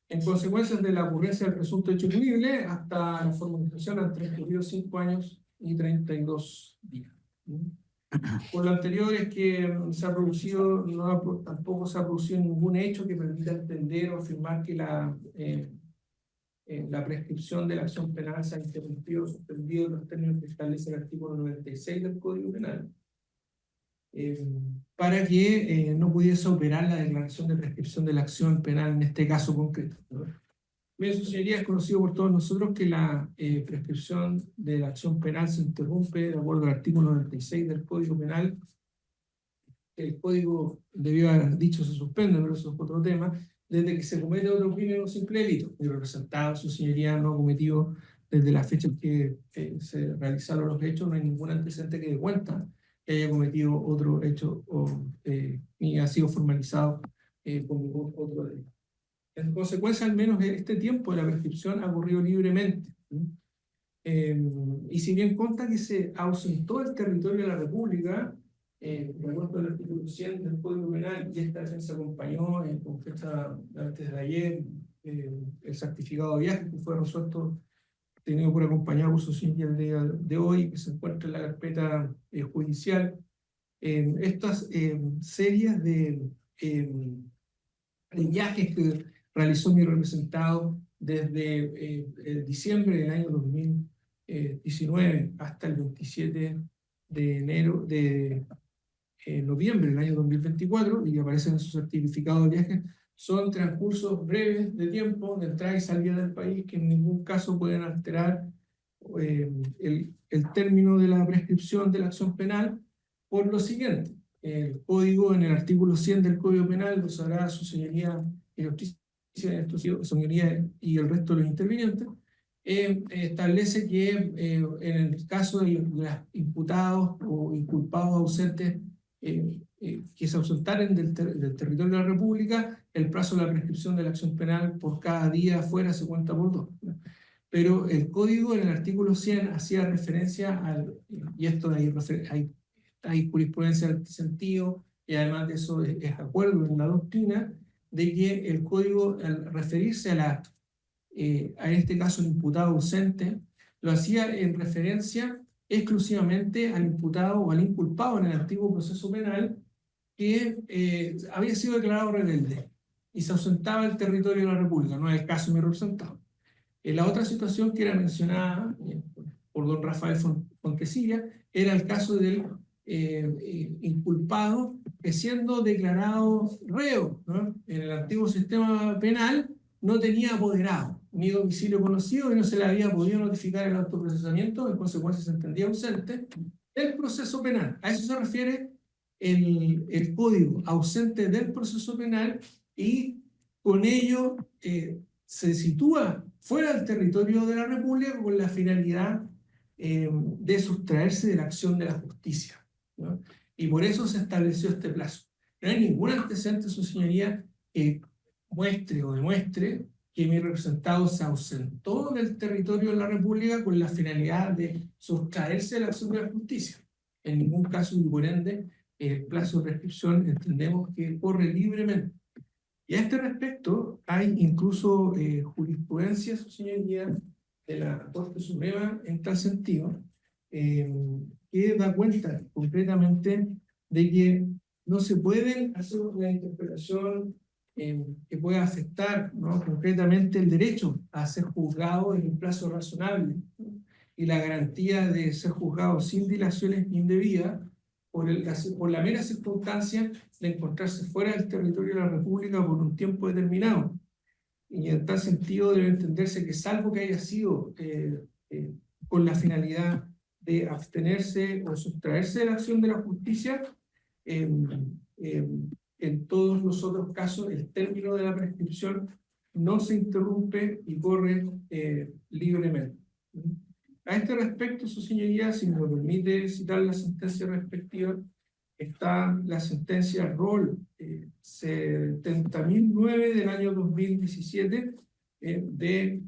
[SPEAKER 2] En consecuencia de la ocurrencia del presunto hecho punible, hasta la formalización han transcurrido 5 años y 32 días. Por lo anterior es que se ha producido, tampoco se ha producido ningún hecho que permita entender o afirmar que la prescripción de la acción penal se ha interrumpido o suspendido en los términos que establece el artículo 96 del Código Penal, para que no pudiese operar la declaración de prescripción de la acción penal en este caso concreto, ¿no? Bien, su señoría, es conocido por todos nosotros que la prescripción de la acción penal se interrumpe de acuerdo al artículo 96 del Código Penal. El Código, debió haber dicho, se suspende, pero eso es otro tema, desde que se comete otro crimen o simple delito. Mi representado, su señoría, no ha cometido desde la fecha en que se realizaron los hechos, no hay ningún antecedente que dé cuenta que haya cometido otro hecho ni ha sido formalizado por ningún otro delito. En consecuencia, al menos este tiempo de la prescripción ha ocurrido libremente. Y si bien consta que se ausentó del territorio de la República, de acuerdo al artículo 100 del Código Penal, y esta defensa acompañó con fecha antes de ayer el certificado de viaje que fue resuelto, tenido por acompañado por su señoría el día de hoy, que se encuentra en la carpeta judicial. Estas series de viajes que realizó mi representado desde diciembre del año 2019 hasta el 27 de enero de noviembre del año 2024, y que aparecen en su certificado de viaje, son transcursos breves de tiempo de entrada y salida del país que en ningún caso pueden alterar el término de la prescripción de la acción penal por lo siguiente. El código, en el artículo 100 del Código Penal, lo sabrá su señoría y justicia, su señoría y el resto de los intervinientes, establece que en el caso de los imputados o inculpados ausentes que se ausentaren del territorio de la República, el plazo de la prescripción de la acción penal por cada día afuera se cuenta por 2. Pero el código en el artículo 100 hacía referencia al, y esto hay jurisprudencia en este sentido, y además de eso es acuerdo en la doctrina, de que el código, al referirse a este caso el imputado ausente, lo hacía en referencia exclusivamente al imputado o al inculpado en el antiguo proceso penal que había sido declarado rebelde y se ausentaba del territorio de la República, no es el caso de mi representado. La otra situación que era mencionada por don Rafael Fontecilla era el caso del inculpado que siendo declarado reo, ¿no?, en el antiguo sistema penal no tenía apoderado ni domicilio conocido y no se le había podido notificar el autoprocesamiento, en consecuencia se entendía ausente del proceso penal. A eso se refiere el código, ausente del proceso penal, y con ello se sitúa fuera del territorio de la República con la finalidad de sustraerse de la acción de la justicia, ¿no? Y por eso se estableció este plazo. No hay ningún antecedente, su señoría, que muestre o demuestre que mi representado se ausentó del territorio de la República con la finalidad de sustraerse de la acción de la justicia. En ningún caso, y por ende, el plazo de prescripción entendemos que corre libremente. Y a este respecto, hay incluso jurisprudencia, su señoría, de la Corte Suprema en tal sentido, que da cuenta concretamente de que no se puede hacer una interpretación que pueda afectar, ¿no?, concretamente el derecho a ser juzgado en un plazo razonable, ¿no?, y la garantía de ser juzgado sin dilaciones indebidas por la mera circunstancia de encontrarse fuera del territorio de la República por un tiempo determinado. Y en tal sentido debe entenderse que salvo que haya sido con la finalidad de abstenerse o sustraerse de la acción de la justicia, en todos los otros casos el término de la prescripción no se interrumpe y corre libremente. A este respecto, su señoría, si me lo permite citar la sentencia respectiva, está la sentencia ROL 70.009 del año 2017 de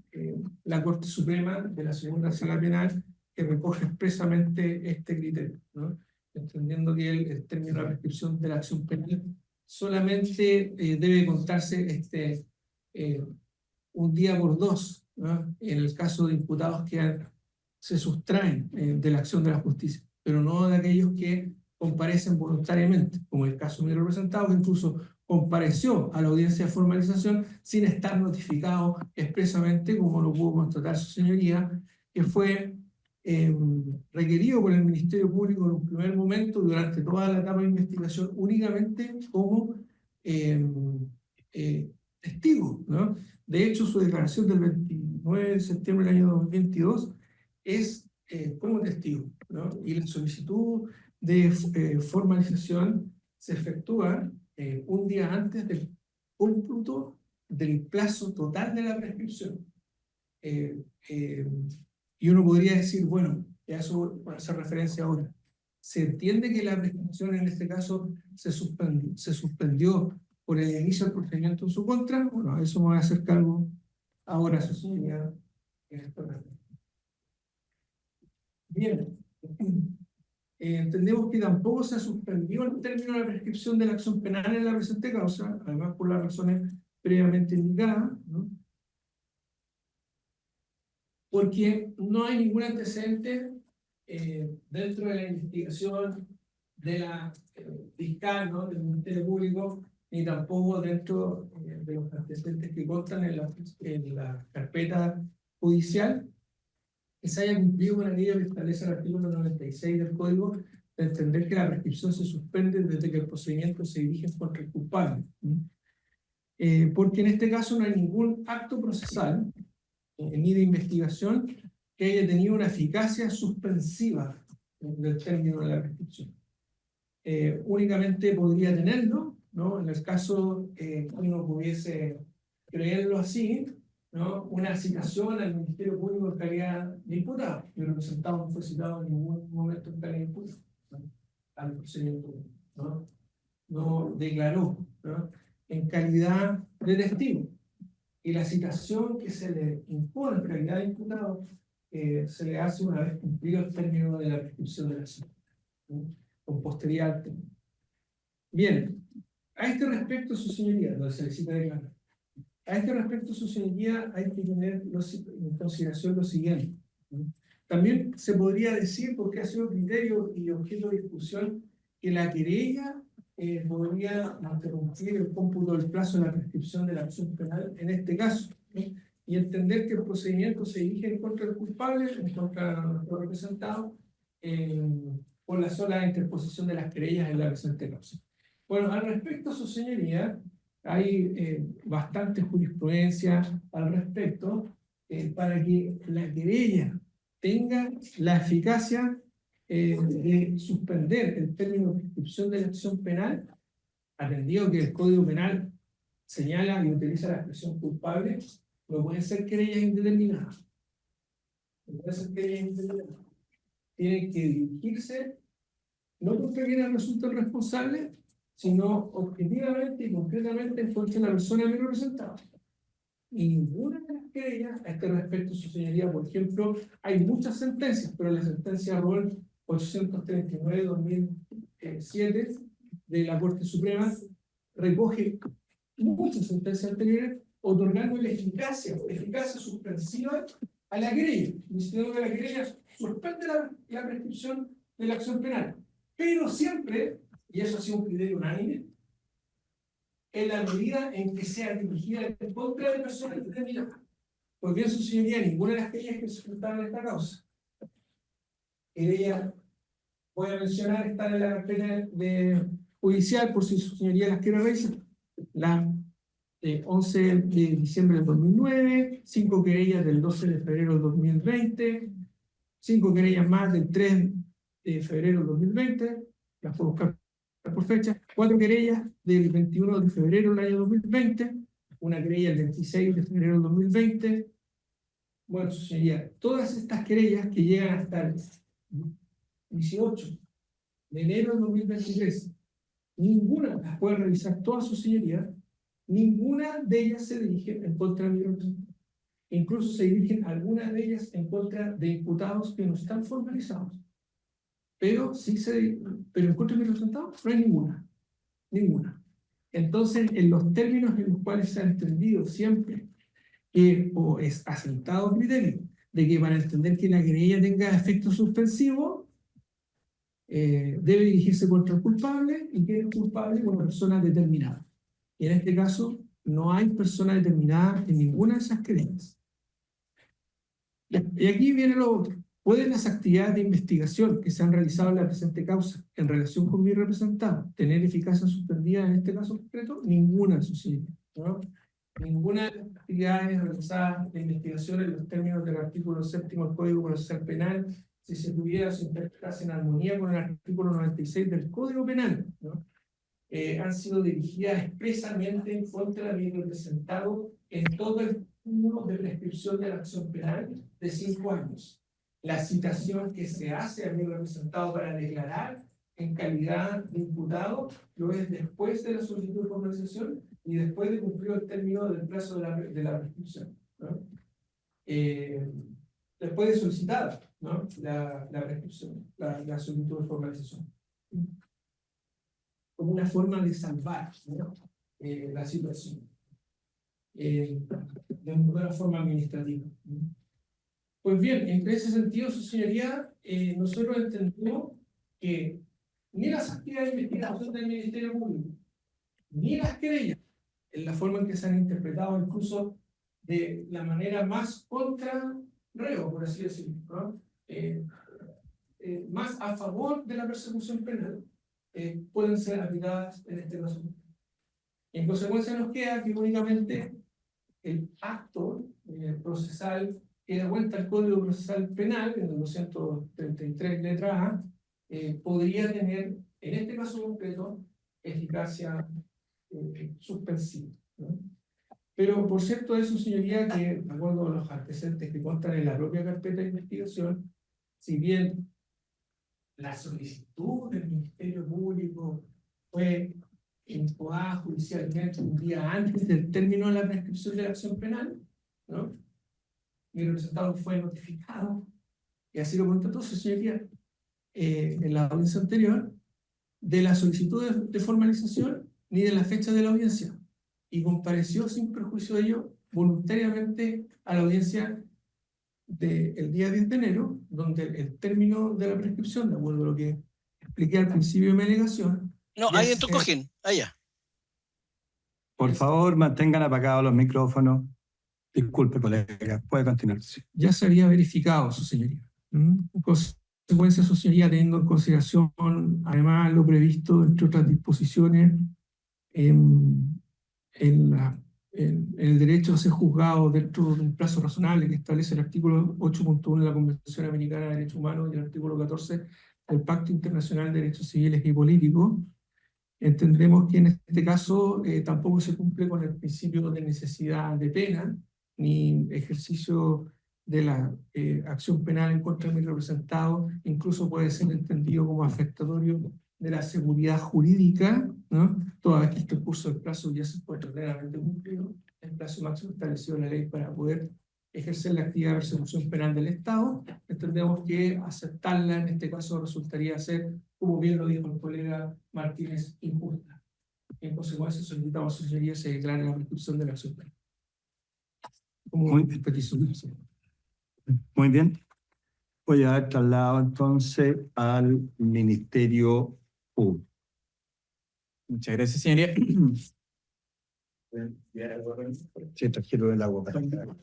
[SPEAKER 2] la Corte Suprema de la Segunda Sala Penal, que recoge expresamente este criterio, ¿no?, entendiendo que el término de la prescripción de la acción penal solamente debe contarse un día por 2, ¿no?, en el caso de imputados que se sustraen de la acción de la justicia, pero no de aquellos que comparecen voluntariamente, como el caso de mi representado, que incluso compareció a la audiencia de formalización sin estar notificado expresamente, como lo pudo constatar su señoría, que fue requerido por el Ministerio Público en un primer momento, durante toda la etapa de investigación, únicamente como testigo, ¿no? De hecho, su declaración del 29 de septiembre del año 2022 es como testigo, ¿no? Y la solicitud de formalización se efectúa un día antes del cómputo del plazo total de la prescripción. Y uno podría decir, bueno, ya eso hace referencia ahora. Se entiende que la prescripción en este caso se suspendió por el inicio del procedimiento en su contra. Bueno, a eso me voy a hacer cargo ahora, su señoría. Bien. Entendemos que tampoco se suspendió el término de la prescripción de la acción penal en la presente causa, además por las razones previamente indicadas, ¿no?, porque no hay ningún antecedente dentro de la investigación de la fiscal, ¿no?, del Ministerio Público, ni tampoco dentro de los antecedentes que constan en la carpeta judicial, que se haya cumplido con aquello que establece el artículo 96 del Código, de entender que la prescripción se suspende desde que el procedimiento se dirige contra el culpable. porque en este caso no hay ningún acto procesal ni de investigación que haya tenido una eficacia suspensiva del término de la prescripción. Únicamente podría tenerlo, ¿no? En el caso que uno pudiese creerlo así, ¿no? Una citación al Ministerio Público en calidad de imputado. Mi representado no fue citado en ningún momento en calidad de imputado, ¿no? Al procedimiento, ¿no? No declaró, ¿no? En calidad de testigo. Y la citación que se le impone en calidad de imputado se le hace una vez cumplido el término de la prescripción de la acción, ¿no? Con posterioridad al término. Bien, a este respecto, su señoría, donde se le cita declarar. A este respecto, su señoría, hay que tener en consideración lo siguiente. También se podría decir, porque ha sido criterio y objeto de discusión, que la querella podría interrumpir el cómputo del plazo de la prescripción de la acción penal en este caso, ¿no? Y entender que el procedimiento se dirige en contra del culpable, en contra de nuestro representado, por la sola interposición de las querellas en la presente causa. Bueno, al respecto, su señoría, hay bastante jurisprudencia al respecto para que la querella tenga la eficacia de suspender el término de prescripción de la acción penal, atendido que el Código Penal señala y utiliza la expresión culpable, no pueden ser querellas indeterminadas. No pueden ser querellas indeterminadas. Tienen que dirigirse no contra quien resulta el responsable, sino objetivamente y concretamente en contra de la persona que representaba. Y ninguna de las querellas, a este respecto, su señoría, por ejemplo, hay muchas sentencias, pero la sentencia ROL 839-2007 de la Corte Suprema recoge muchas sentencias anteriores, otorgando la eficacia suspensiva a la querella, diciendo que la querella suspende la prescripción de la acción penal, pero siempre, y eso ha sido un criterio unánime, en la medida en que sea dirigida en contra de personas determinadas. Pues bien, su señoría, ninguna de las querellas que se presentaron en esta causa, querella, voy a mencionar, está en la carpeta de judicial, por si su señoría las quiere revisar. La 11 de diciembre del 2009, 5 querellas del 12 de febrero del 2020, 5 querellas más del 3 de febrero del 2020, las puedo buscar por fecha, 4 querellas del 21 de febrero del año 2020, una querella el 26 de febrero del 2020. Bueno, su señoría, todas estas querellas que llegan hasta el 18 de enero del 2023, ninguna, las puede revisar toda su señoría, ninguna de ellas se dirige en contra de mi representante. Incluso se dirigen algunas de ellas en contra de imputados que no están formalizados. Pero en contra de mi representado no hay ninguna. Entonces, en los términos en los cuales se ha entendido siempre que, o es asentado criterio, de que para entender que la querella tenga efecto suspensivo, debe dirigirse contra el culpable, y que es culpable una persona determinada. Y en este caso, no hay persona determinada en ninguna de esas querellas. Y aquí viene lo otro. ¿Pueden las actividades de investigación que se han realizado en la presente causa en relación con mi representado tener eficacia suspendida en este caso concreto? Ninguna, sucede, ¿no? Ninguna de las actividades realizadas de investigación en los términos del artículo 7º del Código Procesal Penal, si se tuviera se interpretase en armonía con el artículo 96 del Código Penal, ¿no? Han sido dirigidas expresamente en contra de mi representado en todo el cúmulo de prescripción de la acción penal de 5 años. La citación que se hace a mi representado para declarar en calidad de imputado lo es después de la solicitud de formalización y después de cumplir el término del plazo de la prescripción, ¿no? Después de solicitar, ¿no? la prescripción, la solicitud de formalización, como una forma de salvar, ¿no? La situación de una forma administrativa, ¿no? Pues bien, en ese sentido, su señoría, nosotros entendemos que ni las actividades de investigación del Ministerio Público, ni las querellas, en la forma en que se han interpretado, incluso de la manera más contra reo, por así decirlo, ¿no? Más a favor de la persecución penal, pueden ser aplicadas en este caso. En consecuencia nos queda que únicamente el acto procesal que da vuelta al Código Procesal Penal, en el 233 letra A, podría tener, en este caso concreto, eficacia suspensiva, ¿no? Pero por cierto de eso, señoría, que de acuerdo a los antecedentes que constan en la propia carpeta de investigación, si bien la solicitud del Ministerio Público fue incoada judicialmente un día antes del término de la prescripción de la acción penal, ¿no? Mi representado fue notificado, y así lo constató su señoría en la audiencia anterior, de la solicitud de formalización ni de la fecha de la audiencia, y compareció sin perjuicio de ello voluntariamente a la audiencia del día 10 de enero, donde el término de la prescripción, de acuerdo a lo que expliqué al principio de mi alegación.
[SPEAKER 5] No, ahí en tu cojín, allá.
[SPEAKER 3] Por favor, mantengan apagados los micrófonos. Disculpe, colega, puede continuar.
[SPEAKER 2] Ya se había verificado, su señoría. En consecuencia, su señoría, teniendo en consideración, además, lo previsto, entre otras disposiciones, en el derecho a ser juzgado dentro de un plazo razonable que establece el artículo 8.1 de la Convención Americana de Derechos Humanos y el artículo 14 del Pacto Internacional de Derechos Civiles y Políticos, entendemos que en este caso tampoco se cumple con el principio de necesidad de pena, ni ejercicio de la acción penal en contra de mi representado, incluso puede ser entendido como afectatorio de la seguridad jurídica, ¿no? Toda vez que este curso del plazo ya se puede plenamente cumplido, el plazo máximo establecido en la ley para poder ejercer la actividad de persecución penal del Estado, entendemos que aceptarla en este caso resultaría ser, como bien lo dijo el colega Martínez, injusta. En consecuencia, solicitamos a su señoría se declare la prescripción de la acción penal. Como petición.
[SPEAKER 3] Muy bien. Voy a dar traslado entonces al Ministerio Público.
[SPEAKER 6] Muchas gracias, señoría.
[SPEAKER 3] Sí, trajeron el agua para acá.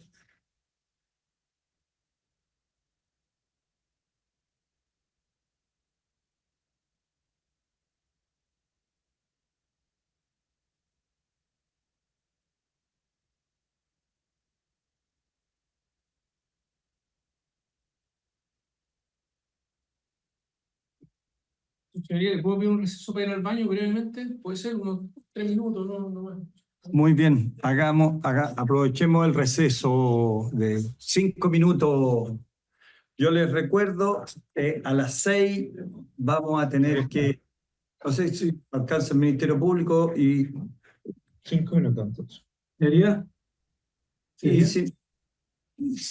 [SPEAKER 2] Señoría, ¿le puedo pedir un receso para ir al baño brevemente? Puede ser unos 3 minutos, no más.
[SPEAKER 3] Muy bien, aprovechemos el receso de 5 minutos. Yo les recuerdo, a las 6 vamos a tener que, no sé si alcanza el Ministerio Público y...
[SPEAKER 7] 5 minutos entonces.
[SPEAKER 8] ¿Sería?
[SPEAKER 3] y si-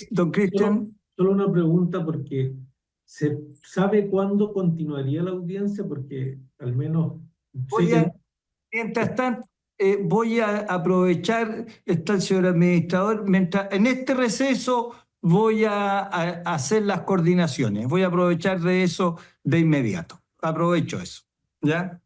[SPEAKER 3] don Cristian,
[SPEAKER 8] Solo una pregunta, porque ¿se sabe cuándo continuaría la audiencia? Porque al menos sé
[SPEAKER 3] mientras tanto, voy a aprovechar, está el señor administrador, mientras en este receso voy a hacer las coordinaciones, voy a aprovechar de eso de inmediato. Aprovecho eso, ¿ya?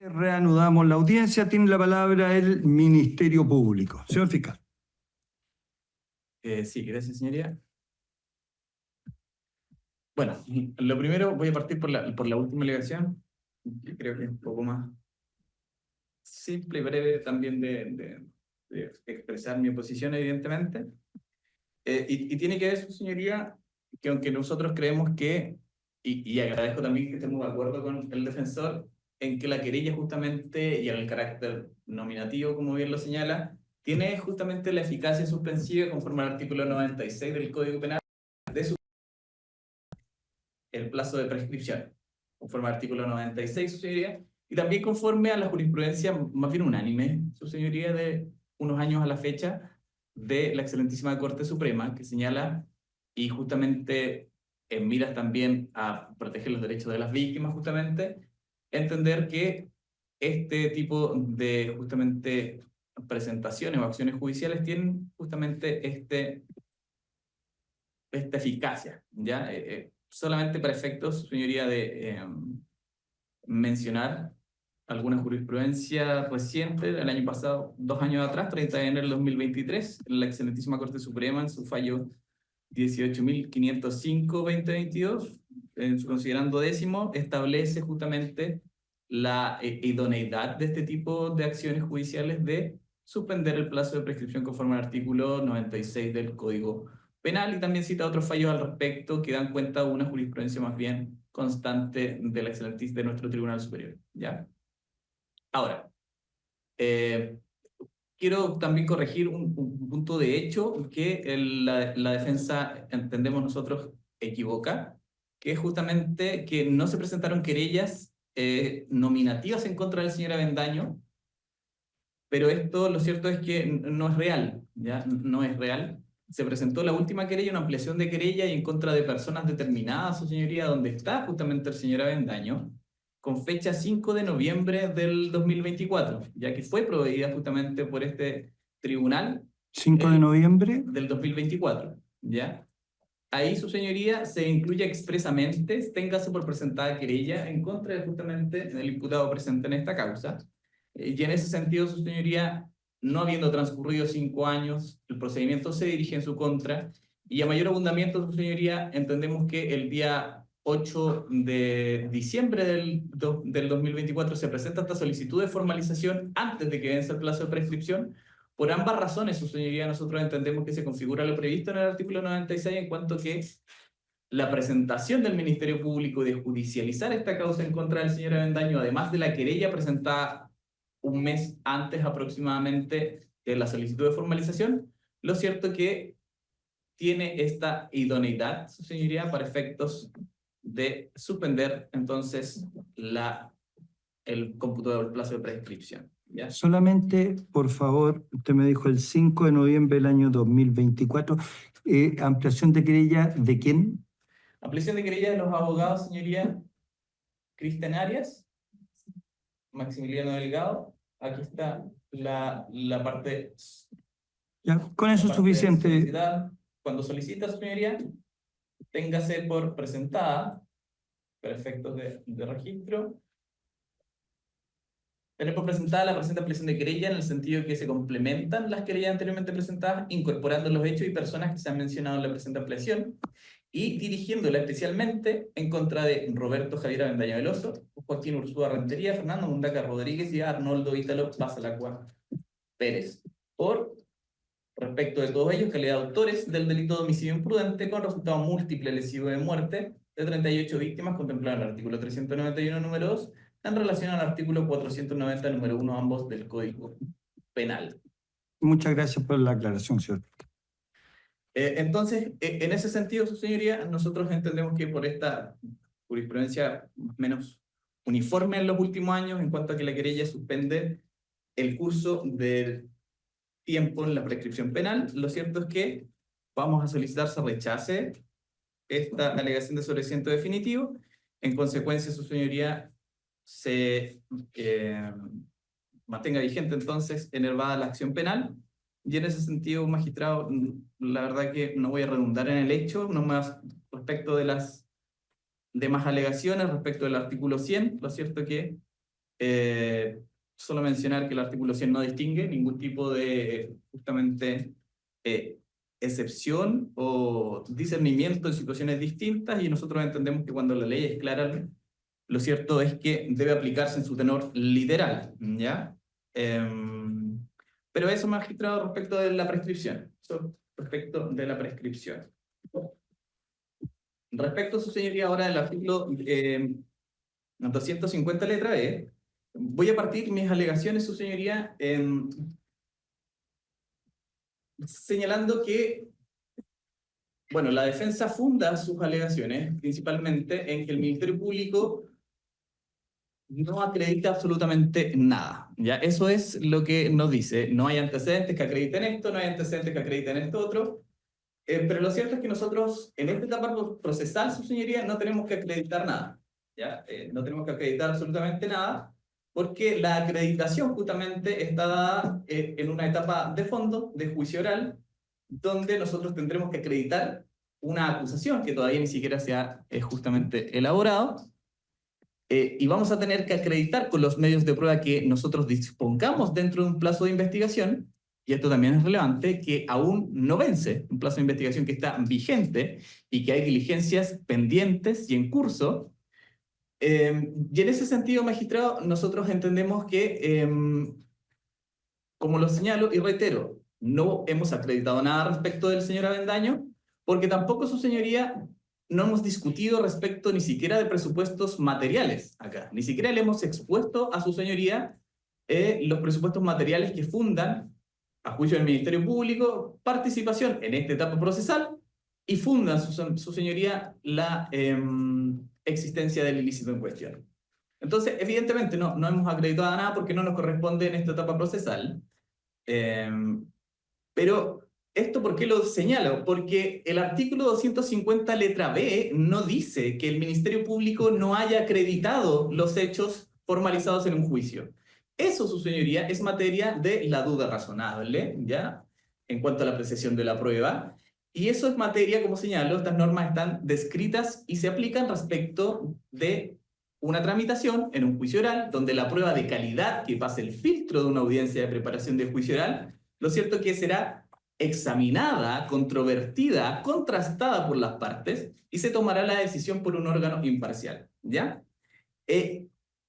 [SPEAKER 3] Reanudamos la audiencia. Tiene la palabra el Ministerio Público. Señor fiscal.
[SPEAKER 6] Sí, gracias, señoría. Bueno, lo primero voy a partir por la última alegación, que creo que es un poco más simple y breve también de expresar mi posición, evidentemente. Y tiene que ver, su señoría, que aunque nosotros creemos que, y agradezco también que estemos de acuerdo con el defensor, en que la querella justamente, y en el carácter nominativo, como bien lo señala, tiene justamente la eficacia suspensiva conforme al artículo 96 del Código Penal de el plazo de prescripción, conforme al artículo 96, su señoría, y también conforme a la jurisprudencia más bien unánime, su señoría, de unos años a la fecha, de la excelentísima Corte Suprema, que señala, y justamente en miras también a proteger los derechos de las víctimas, justamente, entender que este tipo de justamente presentaciones o acciones judiciales tienen justamente esta eficacia, ¿ya? Solamente para efectos, señoría, mencionar alguna jurisprudencia reciente del año pasado, 2 años atrás, 30 de enero del 2023, la excelentísima Corte Suprema, en su fallo 18.505/2022, en su considerando décimo, establece justamente la idoneidad de este tipo de acciones judiciales de suspender el plazo de prescripción conforme al artículo 96 del Código Penal, y también cita otros fallos al respecto que dan cuenta de una jurisprudencia más bien constante de la excelentísima de nuestro Tribunal Superior, ¿ya? Ahora, quiero también corregir un punto de hecho que la defensa, entendemos nosotros, equivoca, que es justamente que no se presentaron querellas nominativas en contra del señor Avendaño, pero esto lo cierto es que no es real, ¿ya? No es real. Se presentó la última querella, una ampliación de querella y en contra de personas determinadas, su señoría, donde está justamente el señor Avendaño, con fecha 5 de noviembre del 2024, ya que fue proveída justamente por este tribunal.
[SPEAKER 3] 5 de noviembre.
[SPEAKER 6] Del 2024, ¿ya? Ahí, su señoría, se incluye expresamente, téngase por presentada querella en contra de justamente del imputado presente en esta causa. Y en ese sentido, su señoría, no habiendo transcurrido 5 años, el procedimiento se dirige en su contra, y a mayor abundamiento, su señoría, entendemos que el día 8 de diciembre del 2024 se presenta esta solicitud de formalización antes de que vence el plazo de prescripción. Por ambas razones, su señoría, nosotros entendemos que se configura lo previsto en el artículo 96 en cuanto que la presentación del Ministerio Público de judicializar esta causa en contra del señor Avendaño, además de la querella presentada un mes antes aproximadamente de la solicitud de formalización, lo cierto que tiene esta idoneidad, su señoría, para efectos de suspender entonces el cómputo del plazo de prescripción, ¿ya?
[SPEAKER 3] Solamente, por favor, usted me dijo el 5 de noviembre del año 2024, ampliación de querella, ¿de quién?
[SPEAKER 6] Ampliación de querella de los abogados, señoría, Cristian Arias, Maximiliano Delgado. Aquí está la parte.
[SPEAKER 3] Ya, con eso es suficiente.
[SPEAKER 6] Cuando solicita, señoría, téngase por presentada, para efectos de registro. Tener por presentada la presente ampliación de querella en el sentido que se complementan las querellas anteriormente presentadas, incorporando los hechos y personas que se han mencionado en la presente ampliación, y dirigiéndola especialmente en contra de Roberto Javier Avendaño Veloso, Joaquín Ursúa Rentería, Fernando Mundaca Rodríguez y Arnoldo Ítalo Basalacua Pérez, por respecto de todos ellos, calidad de autores del delito de homicidio imprudente con resultado múltiple lesivo de muerte de 38 víctimas contemplado en el artículo 391 número 2 en relación al artículo 490 número 1 ambos del Código Penal.
[SPEAKER 3] Muchas gracias por la aclaración, señor.
[SPEAKER 6] Entonces, en ese sentido, su señoría, nosotros entendemos que por esta jurisprudencia menos uniforme en los últimos años, en cuanto a que la querella suspende el curso del tiempo en la prescripción penal, lo cierto es que vamos a solicitar se rechace esta alegación de sobreseimiento definitivo. En consecuencia, su señoría, se mantenga vigente entonces enervada la acción penal. Y en ese sentido, magistrado, la verdad que no voy a redundar en el hecho, nomás respecto de las demás alegaciones, respecto del artículo 100, lo cierto que solo mencionar que el artículo 100 no distingue ningún tipo de justamente excepción o discernimiento en situaciones distintas, y nosotros entendemos que cuando la ley es clara, lo cierto es que debe aplicarse en su tenor literal, ¿ya? Pero eso, magistrado, respecto de la prescripción. Eso respecto de la prescripción. Respecto, su señoría, ahora del artículo 250 letra E, voy a partir mis alegaciones, su señoría, señalando que, bueno, la defensa funda sus alegaciones principalmente en que el Ministerio Público no acredita absolutamente nada, ¿ya? Eso es lo que nos dice. No hay antecedentes que acrediten esto, no hay antecedentes que acrediten esto otro. Pero lo cierto es que nosotros, en esta etapa procesal, su señoría, no tenemos que acreditar nada, ¿ya? No tenemos que acreditar absolutamente nada, porque la acreditación justamente está dada en una etapa de fondo, de juicio oral, donde nosotros tendremos que acreditar una acusación que todavía ni siquiera se ha justamente elaborado. Y vamos a tener que acreditar con los medios de prueba que nosotros dispongamos dentro de un plazo de investigación, y esto también es relevante, que aún no vence, un plazo de investigación que está vigente y que hay diligencias pendientes y en curso. Y en ese sentido, magistrado, nosotros entendemos que, como lo señalo y reitero, no hemos acreditado nada respecto del señor Avendaño, porque tampoco su señoría no hemos discutido respecto ni siquiera de presupuestos materiales acá. Ni siquiera le hemos expuesto a su señoría los presupuestos materiales que fundan, a juicio del Ministerio Público, participación en esta etapa procesal y fundan su señoría la existencia del ilícito en cuestión. Entonces, evidentemente, no hemos acreditado nada porque no nos corresponde en esta etapa procesal. Pero, ¿esto por qué lo señalo? Porque el artículo 250 letra B no dice que el Ministerio Público no haya acreditado los hechos formalizados en un juicio. Eso, su señoría, es materia de la duda razonable, ¿ya? En cuanto a la apreciación de la prueba. Y eso es materia, como señalo, estas normas están descritas y se aplican respecto de una tramitación en un juicio oral, donde la prueba de calidad que pase el filtro de una audiencia de preparación de juicio oral, lo cierto es que será examinada, controvertida, contrastada por las partes y se tomará la decisión por un órgano imparcial, ¿ya?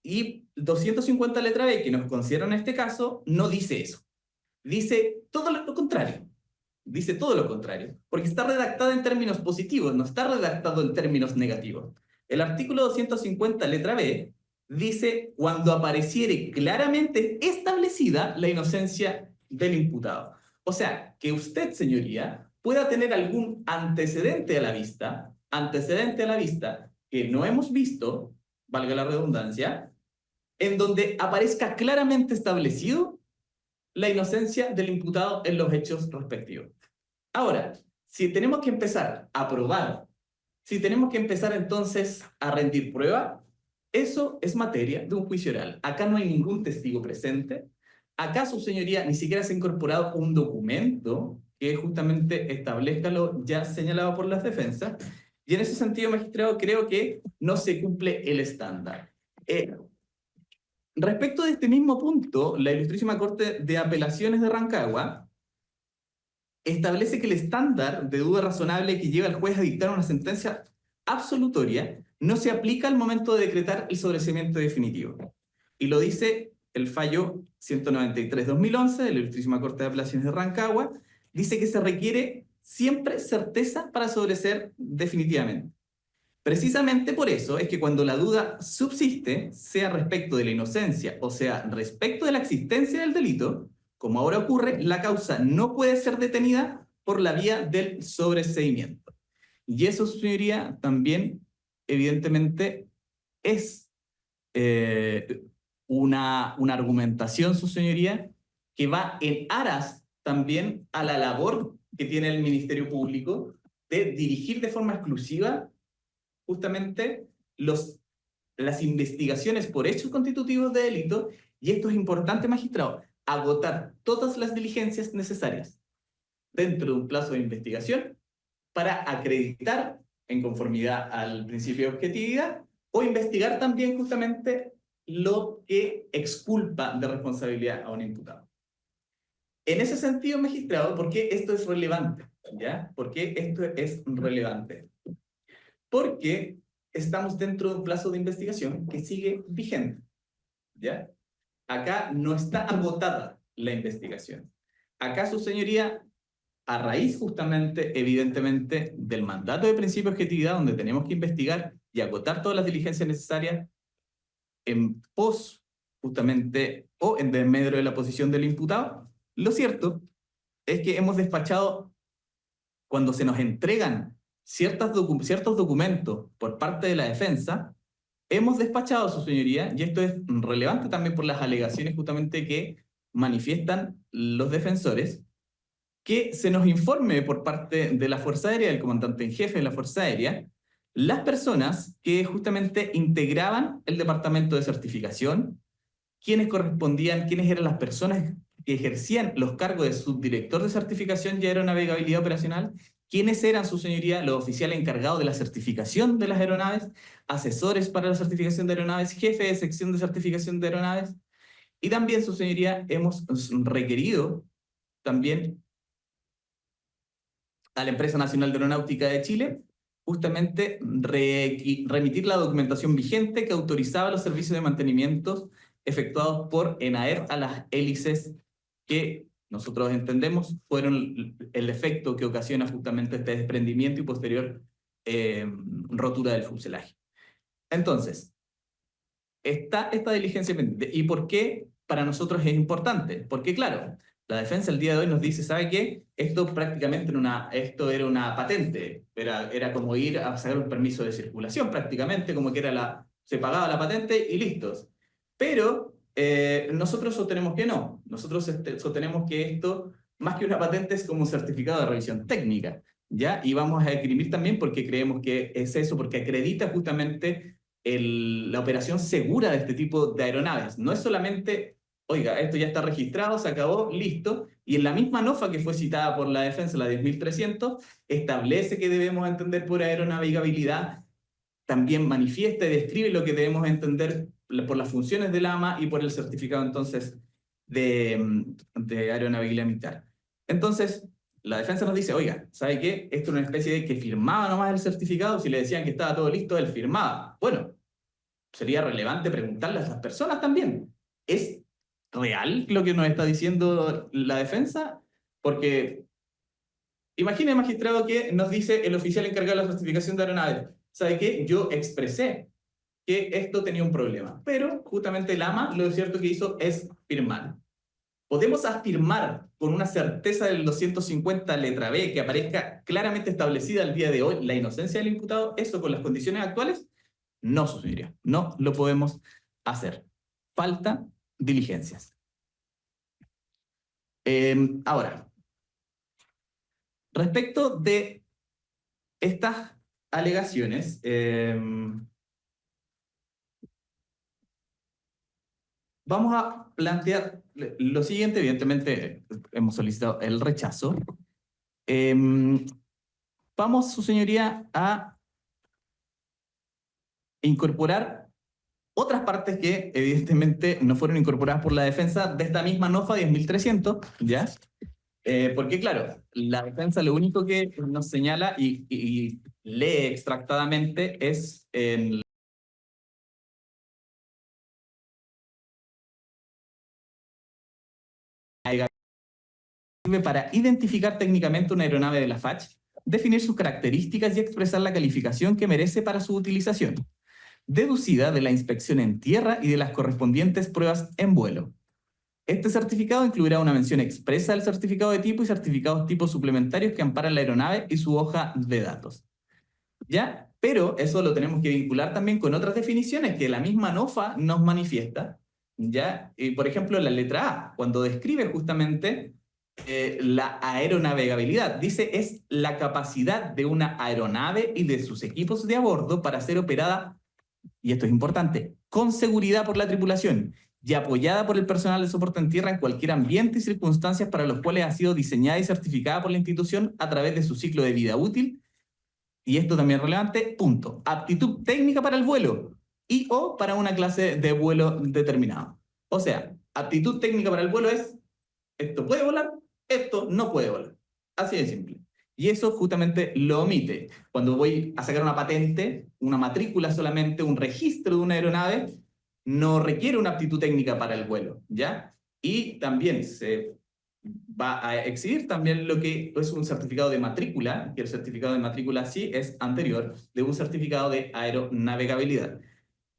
[SPEAKER 6] Y 250 letra B, que nos considera en este caso, no dice eso. Dice todo lo contrario. Dice todo lo contrario, porque está redactada en términos positivos, no está redactado en términos negativos. El artículo 250 letra B dice cuando apareciere claramente establecida la inocencia del imputado. O sea, que usted, señoría, pueda tener algún antecedente a la vista que no hemos visto, valga la redundancia, en donde aparezca claramente establecido la inocencia del imputado en los hechos respectivos. Ahora, si tenemos que empezar a probar, si tenemos que empezar entonces a rendir prueba, eso es materia de un juicio oral. Acá no hay ningún testigo presente. Acá, su señoría, ni siquiera se ha incorporado un documento que justamente establezca lo ya señalado por las defensas. Y en ese sentido, magistrado, creo que no se cumple el estándar. Respecto de este mismo punto, la Ilustrísima Corte de Apelaciones de Rancagua establece que el estándar de duda razonable que lleva al juez a dictar una sentencia absolutoria no se aplica al momento de decretar el sobreseimiento definitivo. Y lo dice el fallo 193/2011 de la Ilustrísima Corte de Apelaciones de Rancagua, dice que se requiere siempre certeza para sobreseer definitivamente. Precisamente por eso es que cuando la duda subsiste, sea respecto de la inocencia o sea respecto de la existencia del delito, como ahora ocurre, la causa no puede ser detenida por la vía del sobreseimiento. Y eso, señoría, también, evidentemente, es una argumentación, su señoría, que va en aras también a la labor que tiene el Ministerio Público de dirigir de forma exclusiva justamente las investigaciones por hechos constitutivos de delito, y esto es importante, magistrado, agotar todas las diligencias necesarias dentro de un plazo de investigación para acreditar en conformidad al principio de objetividad o investigar también justamente lo que exculpa de responsabilidad a un imputado. En ese sentido, magistrado, ¿por qué esto es relevante? ¿Ya? ¿Por qué esto es relevante? Porque estamos dentro de un plazo de investigación que sigue vigente, ¿ya? Acá no está agotada la investigación. Acá, su señoría, a raíz justamente, evidentemente, del mandato de principio de objetividad, donde tenemos que investigar y agotar todas las diligencias necesarias en pos, justamente, o en desmedro de la posición del imputado, lo cierto es que hemos despachado, cuando se nos entregan ciertos documentos por parte de la defensa, hemos despachado, su señoría, y esto es relevante también por las alegaciones justamente que manifiestan los defensores, que se nos informe por parte de la Fuerza Aérea, del comandante en jefe de la Fuerza Aérea, las personas que justamente integraban el departamento de certificación, quiénes eran las personas que ejercían los cargos de subdirector de certificación y aeronavegabilidad operacional, ¿Quiénes eran, su señoría, los oficiales encargados de la certificación de las aeronaves, asesores para la certificación de aeronaves, jefe de sección de certificación de aeronaves? Y también, su señoría, hemos requerido también a la Empresa Nacional de Aeronáutica de Chile justamente remitir la documentación vigente que autorizaba los servicios de mantenimiento efectuados por ENAER a las hélices que nosotros entendemos fueron el efecto que ocasiona justamente este desprendimiento y posterior rotura del fuselaje. Entonces, está esta diligencia pendiente. ¿Y por qué para nosotros es importante? Porque claro, la defensa el día de hoy nos dice, ¿sabe qué? Esto prácticamente era una patente, era como ir a sacar un permiso de circulación prácticamente, como que era se pagaba la patente y listos. Pero nosotros sostenemos que no, nosotros sostenemos que esto, más que una patente, es como un certificado de revisión técnica, ¿ya? Y vamos a escribir también porque creemos que es eso, porque acredita justamente la operación segura de este tipo de aeronaves. No es solamente, oiga, esto ya está registrado, se acabó, listo, y en la misma NOFA que fue citada por la defensa, la 10.300, establece que debemos entender por aeronavegabilidad, también manifiesta y describe lo que debemos entender por las funciones del AMA y por el certificado entonces de aeronavegabilidad militar. Entonces, la defensa nos dice, oiga, ¿sabe qué? Esto es una especie de que firmaba nomás el certificado, si le decían que estaba todo listo, él firmaba. Bueno, sería relevante preguntarle a esas personas también, ¿es real lo que nos está diciendo la defensa? Porque imagine, magistrado, que nos dice el oficial encargado de la certificación de aeronaves, ¿sabe qué? Yo expresé que esto tenía un problema, pero justamente el AMA lo cierto que hizo es firmar. ¿Podemos afirmar con una certeza del 250 letra B que aparezca claramente establecida al día de hoy la inocencia del imputado? ¿Eso con las condiciones actuales? No, su señoría, no lo podemos hacer. Falta diligencias. Ahora, respecto de estas alegaciones, vamos a plantear lo siguiente. Evidentemente, hemos solicitado el rechazo. Vamos, su señoría, a incorporar otras partes que evidentemente no fueron incorporadas por la defensa de esta misma NOFA 10.300, ¿ya? Porque claro, la defensa lo único que nos señala y lee extractadamente es en para identificar técnicamente una aeronave de la FACH, definir sus características y expresar la calificación que merece para su utilización, deducida de la inspección en tierra y de las correspondientes pruebas en vuelo. Este certificado incluirá una mención expresa del certificado de tipo y certificados tipo suplementarios que amparan la aeronave y su hoja de datos. ¿Ya? Pero eso lo tenemos que vincular también con otras definiciones que la misma NOFA nos manifiesta, ¿ya? Y por ejemplo, la letra A, cuando describe justamente la aeronavegabilidad, dice es la capacidad de una aeronave y de sus equipos de a bordo para ser operada, y esto es importante, con seguridad por la tripulación y apoyada por el personal de soporte en tierra en cualquier ambiente y circunstancias para los cuales ha sido diseñada y certificada por la institución a través de su ciclo de vida útil. Y esto también es relevante, punto. Aptitud técnica para el vuelo y o para una clase de vuelo determinado. O sea, aptitud técnica para el vuelo es, esto puede volar, esto no puede volar. Así de simple. Y eso justamente lo omite. Cuando voy a sacar una patente, una matrícula solamente, un registro de una aeronave, no requiere una aptitud técnica para el vuelo, ¿ya? Y también se va a exhibir también lo que es un certificado de matrícula, que el certificado de matrícula sí es anterior de un certificado de aeronavegabilidad.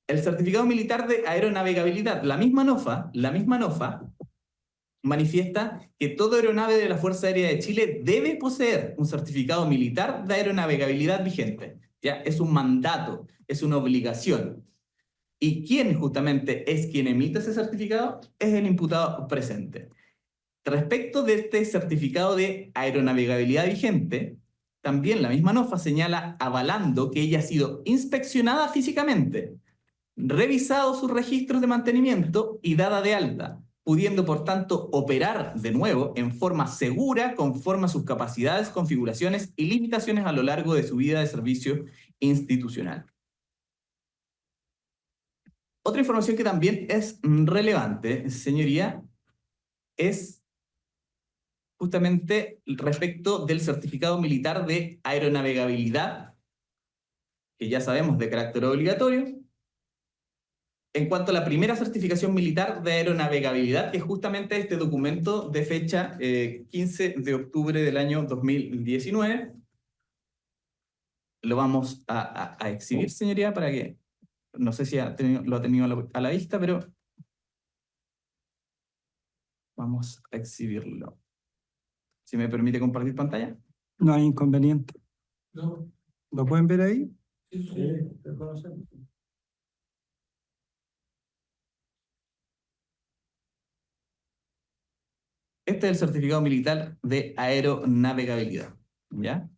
[SPEAKER 6] El certificado militar de aeronavegabilidad, la misma NOFA manifiesta que toda aeronave de la Fuerza Aérea de Chile debe poseer un certificado militar de aeronavegabilidad vigente. ¿Ya? Es un mandato, es una obligación. ¿Y quién justamente es quien emite ese certificado? Es el imputado presente. Respecto de este certificado de aeronavegabilidad vigente, también la misma NOFA señala avalando que ella ha sido inspeccionada físicamente, revisado sus registros de mantenimiento y dada de alta, pudiendo por tanto operar de nuevo en forma segura conforme a sus capacidades, configuraciones y limitaciones a lo largo de su vida de servicio institucional. Otra información que también es relevante, señoría, es justamente respecto del certificado militar de aeronavegabilidad, que ya sabemos de carácter obligatorio, en cuanto a la primera certificación militar de aeronavegabilidad, que es justamente este documento de fecha 15 de octubre del año 2019. Lo vamos a exhibir, señoría, para que, no sé si lo ha tenido a la vista, pero vamos a exhibirlo. Si me permite compartir pantalla.
[SPEAKER 3] No hay inconveniente.
[SPEAKER 1] No,
[SPEAKER 3] ¿Lo pueden ver ahí?
[SPEAKER 1] sí, reconocemos.
[SPEAKER 6] Este es el certificado militar de aeronavegabilidad, ¿ya?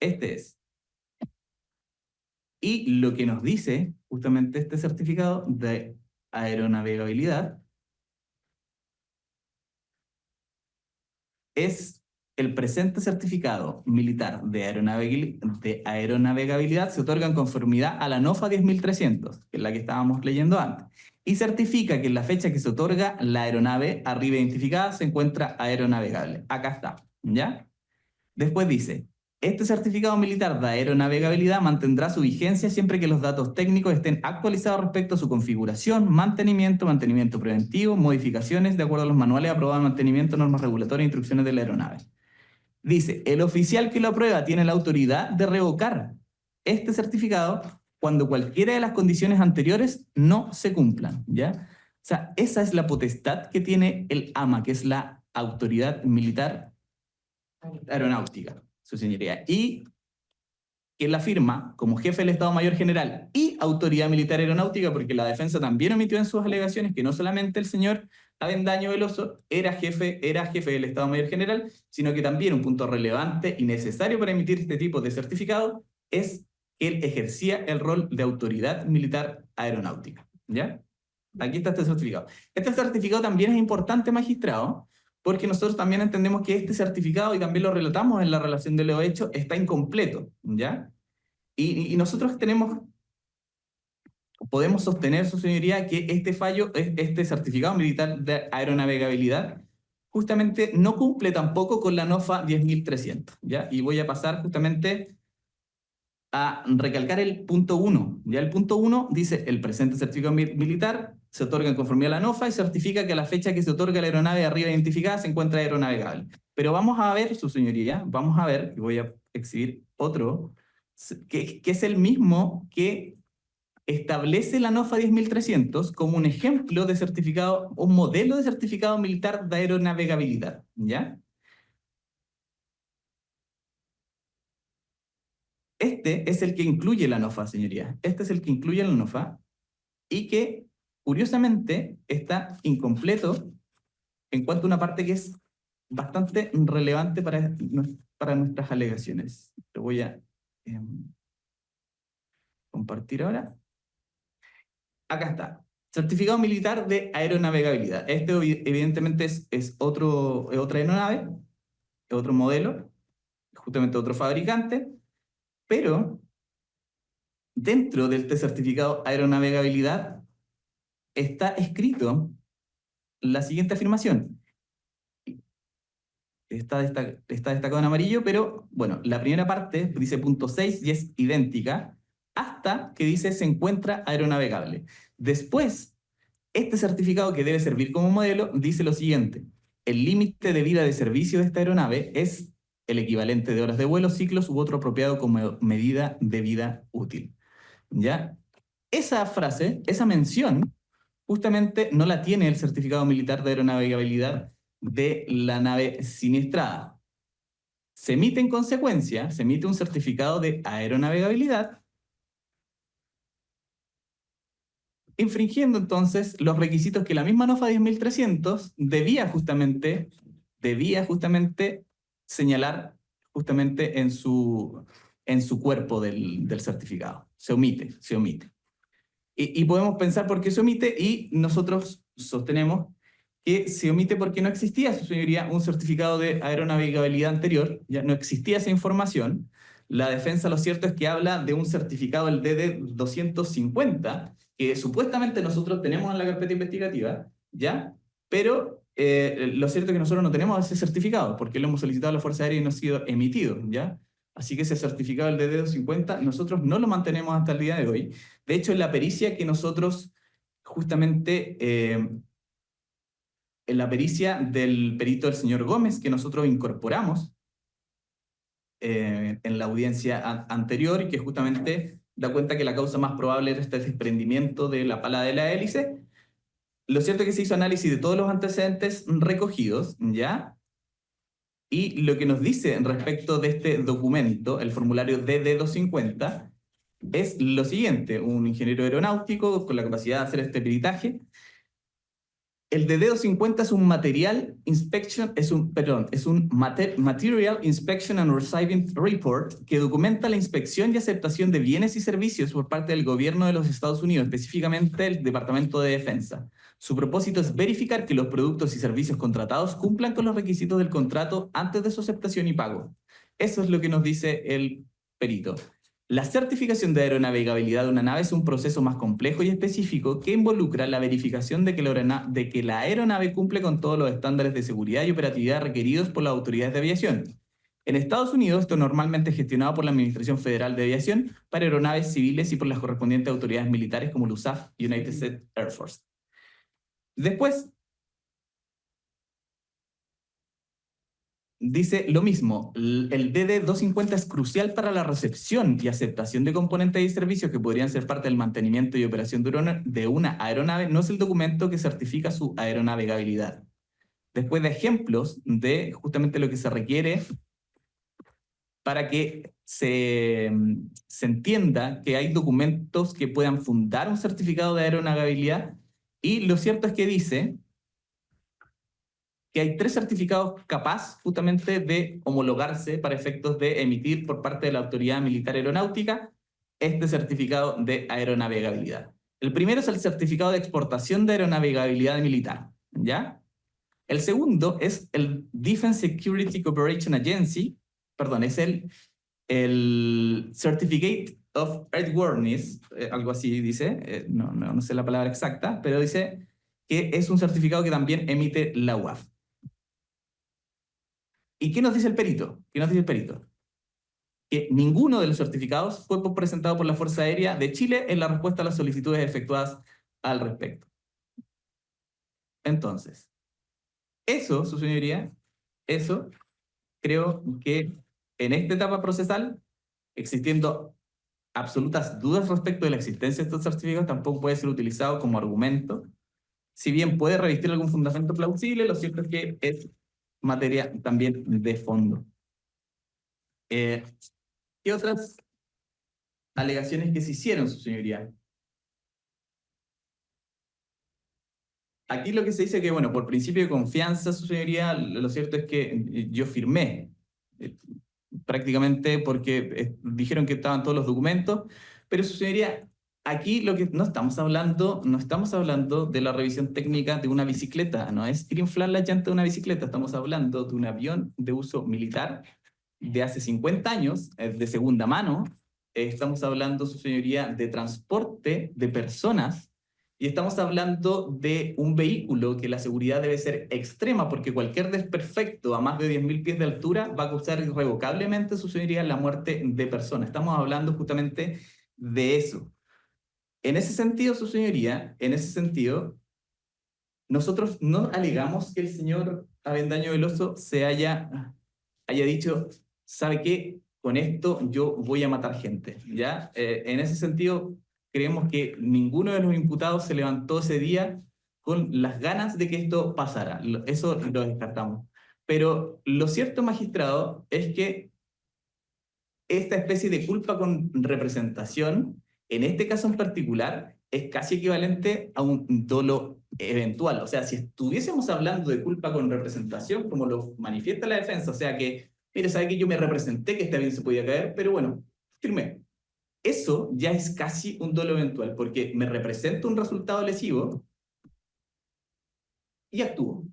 [SPEAKER 6] Este es. Y lo que nos dice justamente este certificado de aeronavegabilidad es el presente certificado militar de aeronavegabilidad se otorga en conformidad a la NOFA 10.300, que es la que estábamos leyendo antes, y certifica que en la fecha que se otorga la aeronave arriba identificada se encuentra aeronavegable. Acá está, ¿ya? Después dice, este certificado militar de aeronavegabilidad mantendrá su vigencia siempre que los datos técnicos estén actualizados respecto a su configuración, mantenimiento preventivo, modificaciones de acuerdo a los manuales aprobados de mantenimiento, normas regulatorias e instrucciones de la aeronave. Dice, el oficial que lo aprueba tiene la autoridad de revocar este certificado cuando cualquiera de las condiciones anteriores no se cumplan, ¿ya? O sea, esa es la potestad que tiene el AMA, que es la Autoridad Militar Aeronáutica, su señoría. Y que la firma como jefe del Estado Mayor General y Autoridad Militar Aeronáutica, porque la defensa también omitió en sus alegaciones que no solamente el señor Avendaño Veloso era jefe del Estado Mayor General, sino que también un punto relevante y necesario para emitir este tipo de certificado es que él ejercía el rol de Autoridad Militar Aeronáutica, ¿ya? Aquí está este certificado. Este certificado también es importante, magistrado, porque nosotros también entendemos que este certificado, y también lo relatamos en la relación de lo hecho, está incompleto, ¿ya? Y nosotros podemos sostener, su señoría, que este fallo, este certificado militar de aeronavegabilidad, justamente no cumple tampoco con la NOFA 10.300, ¿ya? Y voy a pasar justamente a recalcar el punto 1. Ya el punto 1 dice, el presente certificado militar se otorga en conformidad a la NOFA y certifica que a la fecha que se otorga la aeronave arriba identificada se encuentra aeronavegable. Pero vamos a ver, su señoría, vamos a ver, y voy a exhibir otro, que es el mismo que establece la NOFA 10.300 como un ejemplo de certificado, un modelo de certificado militar de aeronavegabilidad, ¿ya? Este es el que incluye la NOFA, señoría. Este es el que incluye la NOFA y que, curiosamente, está incompleto en cuanto a una parte que es bastante relevante para nuestras alegaciones. Lo voy a compartir ahora. Acá está. Certificado militar de aeronavegabilidad. Este evidentemente es otra aeronave, otro modelo, justamente otro fabricante, pero dentro de este certificado aeronavegabilidad está escrito la siguiente afirmación. Está destacado en amarillo, pero bueno, la primera parte dice punto 6 y es idéntica hasta que dice se encuentra aeronavegable. Después, este certificado que debe servir como modelo dice lo siguiente. El límite de vida de servicio de esta aeronave es el equivalente de horas de vuelo, ciclos u otro apropiado como medida de vida útil. ¿Ya? Esa frase, esa mención, justamente no la tiene el certificado militar de aeronavegabilidad de la nave siniestrada. Se emite en consecuencia, se emite un certificado de aeronavegabilidad, infringiendo entonces los requisitos que la misma NOFA 10.300 debía justamente señalar justamente en su cuerpo del certificado. Se omite. Y podemos pensar por qué se omite y nosotros sostenemos que se omite porque no existía, su señoría, un certificado de aeronavegabilidad anterior, ya no existía esa información. La defensa, lo cierto es que habla de un certificado, el DD-250, que supuestamente nosotros tenemos en la carpeta investigativa, ¿ya? Pero lo cierto es que nosotros no tenemos ese certificado, porque lo hemos solicitado a la Fuerza Aérea y no ha sido emitido, ¿ya? Así que ese certificado, el DD-250, nosotros no lo mantenemos hasta el día de hoy. De hecho, en la pericia que nosotros justamente... en la pericia del perito del señor Gómez, que nosotros incorporamos en la audiencia anterior, y que justamente da cuenta que la causa más probable era este desprendimiento de la pala de la hélice. Lo cierto es que se hizo análisis de todos los antecedentes recogidos, ¿ya? Y lo que nos dice respecto de este documento, el formulario DD-250, es lo siguiente: un ingeniero aeronáutico con la capacidad de hacer este peritaje. El DD-250 es un material inspection, Material Inspection and Receiving Report que documenta la inspección y aceptación de bienes y servicios por parte del gobierno de los Estados Unidos, específicamente el Departamento de Defensa. Su propósito es verificar que los productos y servicios contratados cumplan con los requisitos del contrato antes de su aceptación y pago. Eso es lo que nos dice el perito. La certificación de aeronavegabilidad de una nave es un proceso más complejo y específico que involucra la verificación de que la aeronave cumple con todos los estándares de seguridad y operatividad requeridos por las autoridades de aviación. En Estados Unidos, esto normalmente es gestionado por la Administración Federal de Aviación para aeronaves civiles y por las correspondientes autoridades militares como el USAF, United States Air Force. Después, dice lo mismo: el DD-250 es crucial para la recepción y aceptación de componentes y servicios que podrían ser parte del mantenimiento y operación de una aeronave. No es el documento que certifica su aeronavegabilidad. Después de ejemplos de justamente lo que se requiere para que se entienda que hay documentos que puedan fundar un certificado de aeronavegabilidad, y lo cierto es que dice que hay 3 certificados capaz justamente de homologarse para efectos de emitir por parte de la Autoridad Militar Aeronáutica este certificado de aeronavegabilidad. El primero es el certificado de exportación de aeronavegabilidad militar, ¿ya? El segundo es el Defense Security Cooperation Agency, perdón, es el Certificate of Airworthiness, algo así dice, no sé la palabra exacta, pero dice que es un certificado que también emite la UAF. ¿Y qué nos dice el perito? ¿Qué nos dice el perito? Que ninguno de los certificados fue presentado por la Fuerza Aérea de Chile en la respuesta a las solicitudes efectuadas al respecto. Entonces, eso, su señoría, eso creo que en esta etapa procesal, existiendo absolutas dudas respecto de la existencia de estos certificados, tampoco puede ser utilizado como argumento. Si bien puede revestir algún fundamento plausible, lo cierto es que es materia también de fondo. ¿Qué otras alegaciones que se hicieron, su señoría? Aquí lo que se dice que, bueno, por principio de confianza, su señoría, lo cierto es que yo firmé prácticamente porque dijeron que estaban todos los documentos, pero su señoría, aquí lo que no estamos hablando de la revisión técnica de una bicicleta, no es ir inflar la llanta de una bicicleta, estamos hablando de un avión de uso militar de hace 50 años, de segunda mano. Estamos hablando, su señoría, de transporte de personas, y estamos hablando de un vehículo que la seguridad debe ser extrema, porque cualquier desperfecto a más de 10.000 pies de altura va a causar irrevocablemente, su señoría, la muerte de personas. Estamos hablando justamente de eso. En ese sentido, su señoría, nosotros no alegamos que el señor Avendaño Veloso se haya dicho, ¿sabe qué? Con esto yo voy a matar gente, ¿ya? En ese sentido, creemos que ninguno de los imputados se levantó ese día con las ganas de que esto pasara. Eso lo descartamos. Pero lo cierto, magistrado, es que esta especie de culpa con representación, en este caso en particular, es casi equivalente a un dolo eventual. O sea, si estuviésemos hablando de culpa con representación, como lo manifiesta la defensa, o sea que, mire, sabe que yo me representé que este avión se podía caer, pero bueno, firmé. Eso ya es casi un dolo eventual, porque me represento un resultado lesivo y actúo.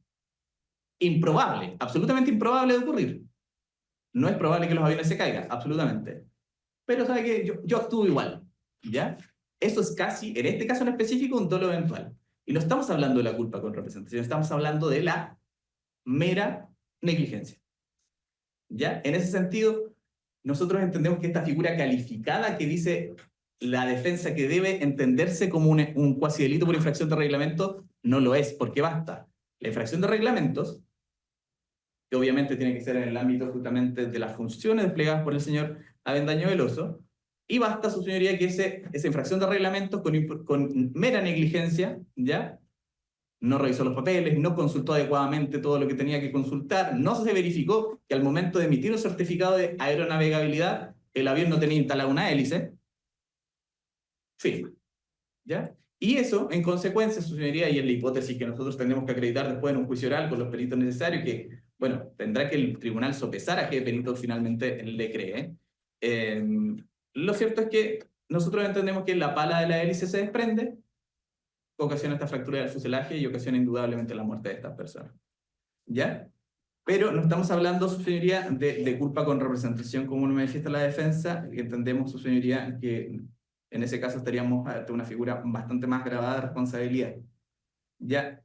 [SPEAKER 6] Improbable, absolutamente improbable de ocurrir. No es probable que los aviones se caigan, absolutamente. Pero sabe que yo actúo igual, ¿ya? Eso es casi, en este caso en específico, un dolo eventual. Y no estamos hablando de la culpa con representación, estamos hablando de la mera negligencia. ¿Ya? En ese sentido, nosotros entendemos que esta figura calificada que dice la defensa que debe entenderse como un cuasi delito por infracción de reglamento, no lo es, porque basta. La infracción de reglamentos, que obviamente tiene que ser en el ámbito justamente de las funciones desplegadas por el señor Avendaño Veloso, y basta, su señoría, que esa infracción de reglamentos con mera negligencia, ¿ya? No revisó los papeles, no consultó adecuadamente todo lo que tenía que consultar, no se verificó que al momento de emitir un certificado de aeronavegabilidad, el avión no tenía instalada una hélice. Fin. ¿Ya? Y eso, en consecuencia, su señoría, y en la hipótesis que nosotros tendremos que acreditar después en un juicio oral con los peritos necesarios, que, bueno, tendrá que el tribunal sopesar a qué perito finalmente le cree. Lo cierto es que nosotros entendemos que la pala de la hélice se desprende, ocasiona esta fractura del fuselaje y ocasiona indudablemente la muerte de estas personas. ¿Ya? Pero no estamos hablando, su señoría, de culpa con representación como manifiesta la defensa, y entendemos, su señoría, que en ese caso estaríamos ante una figura bastante más grabada de responsabilidad. ¿Ya?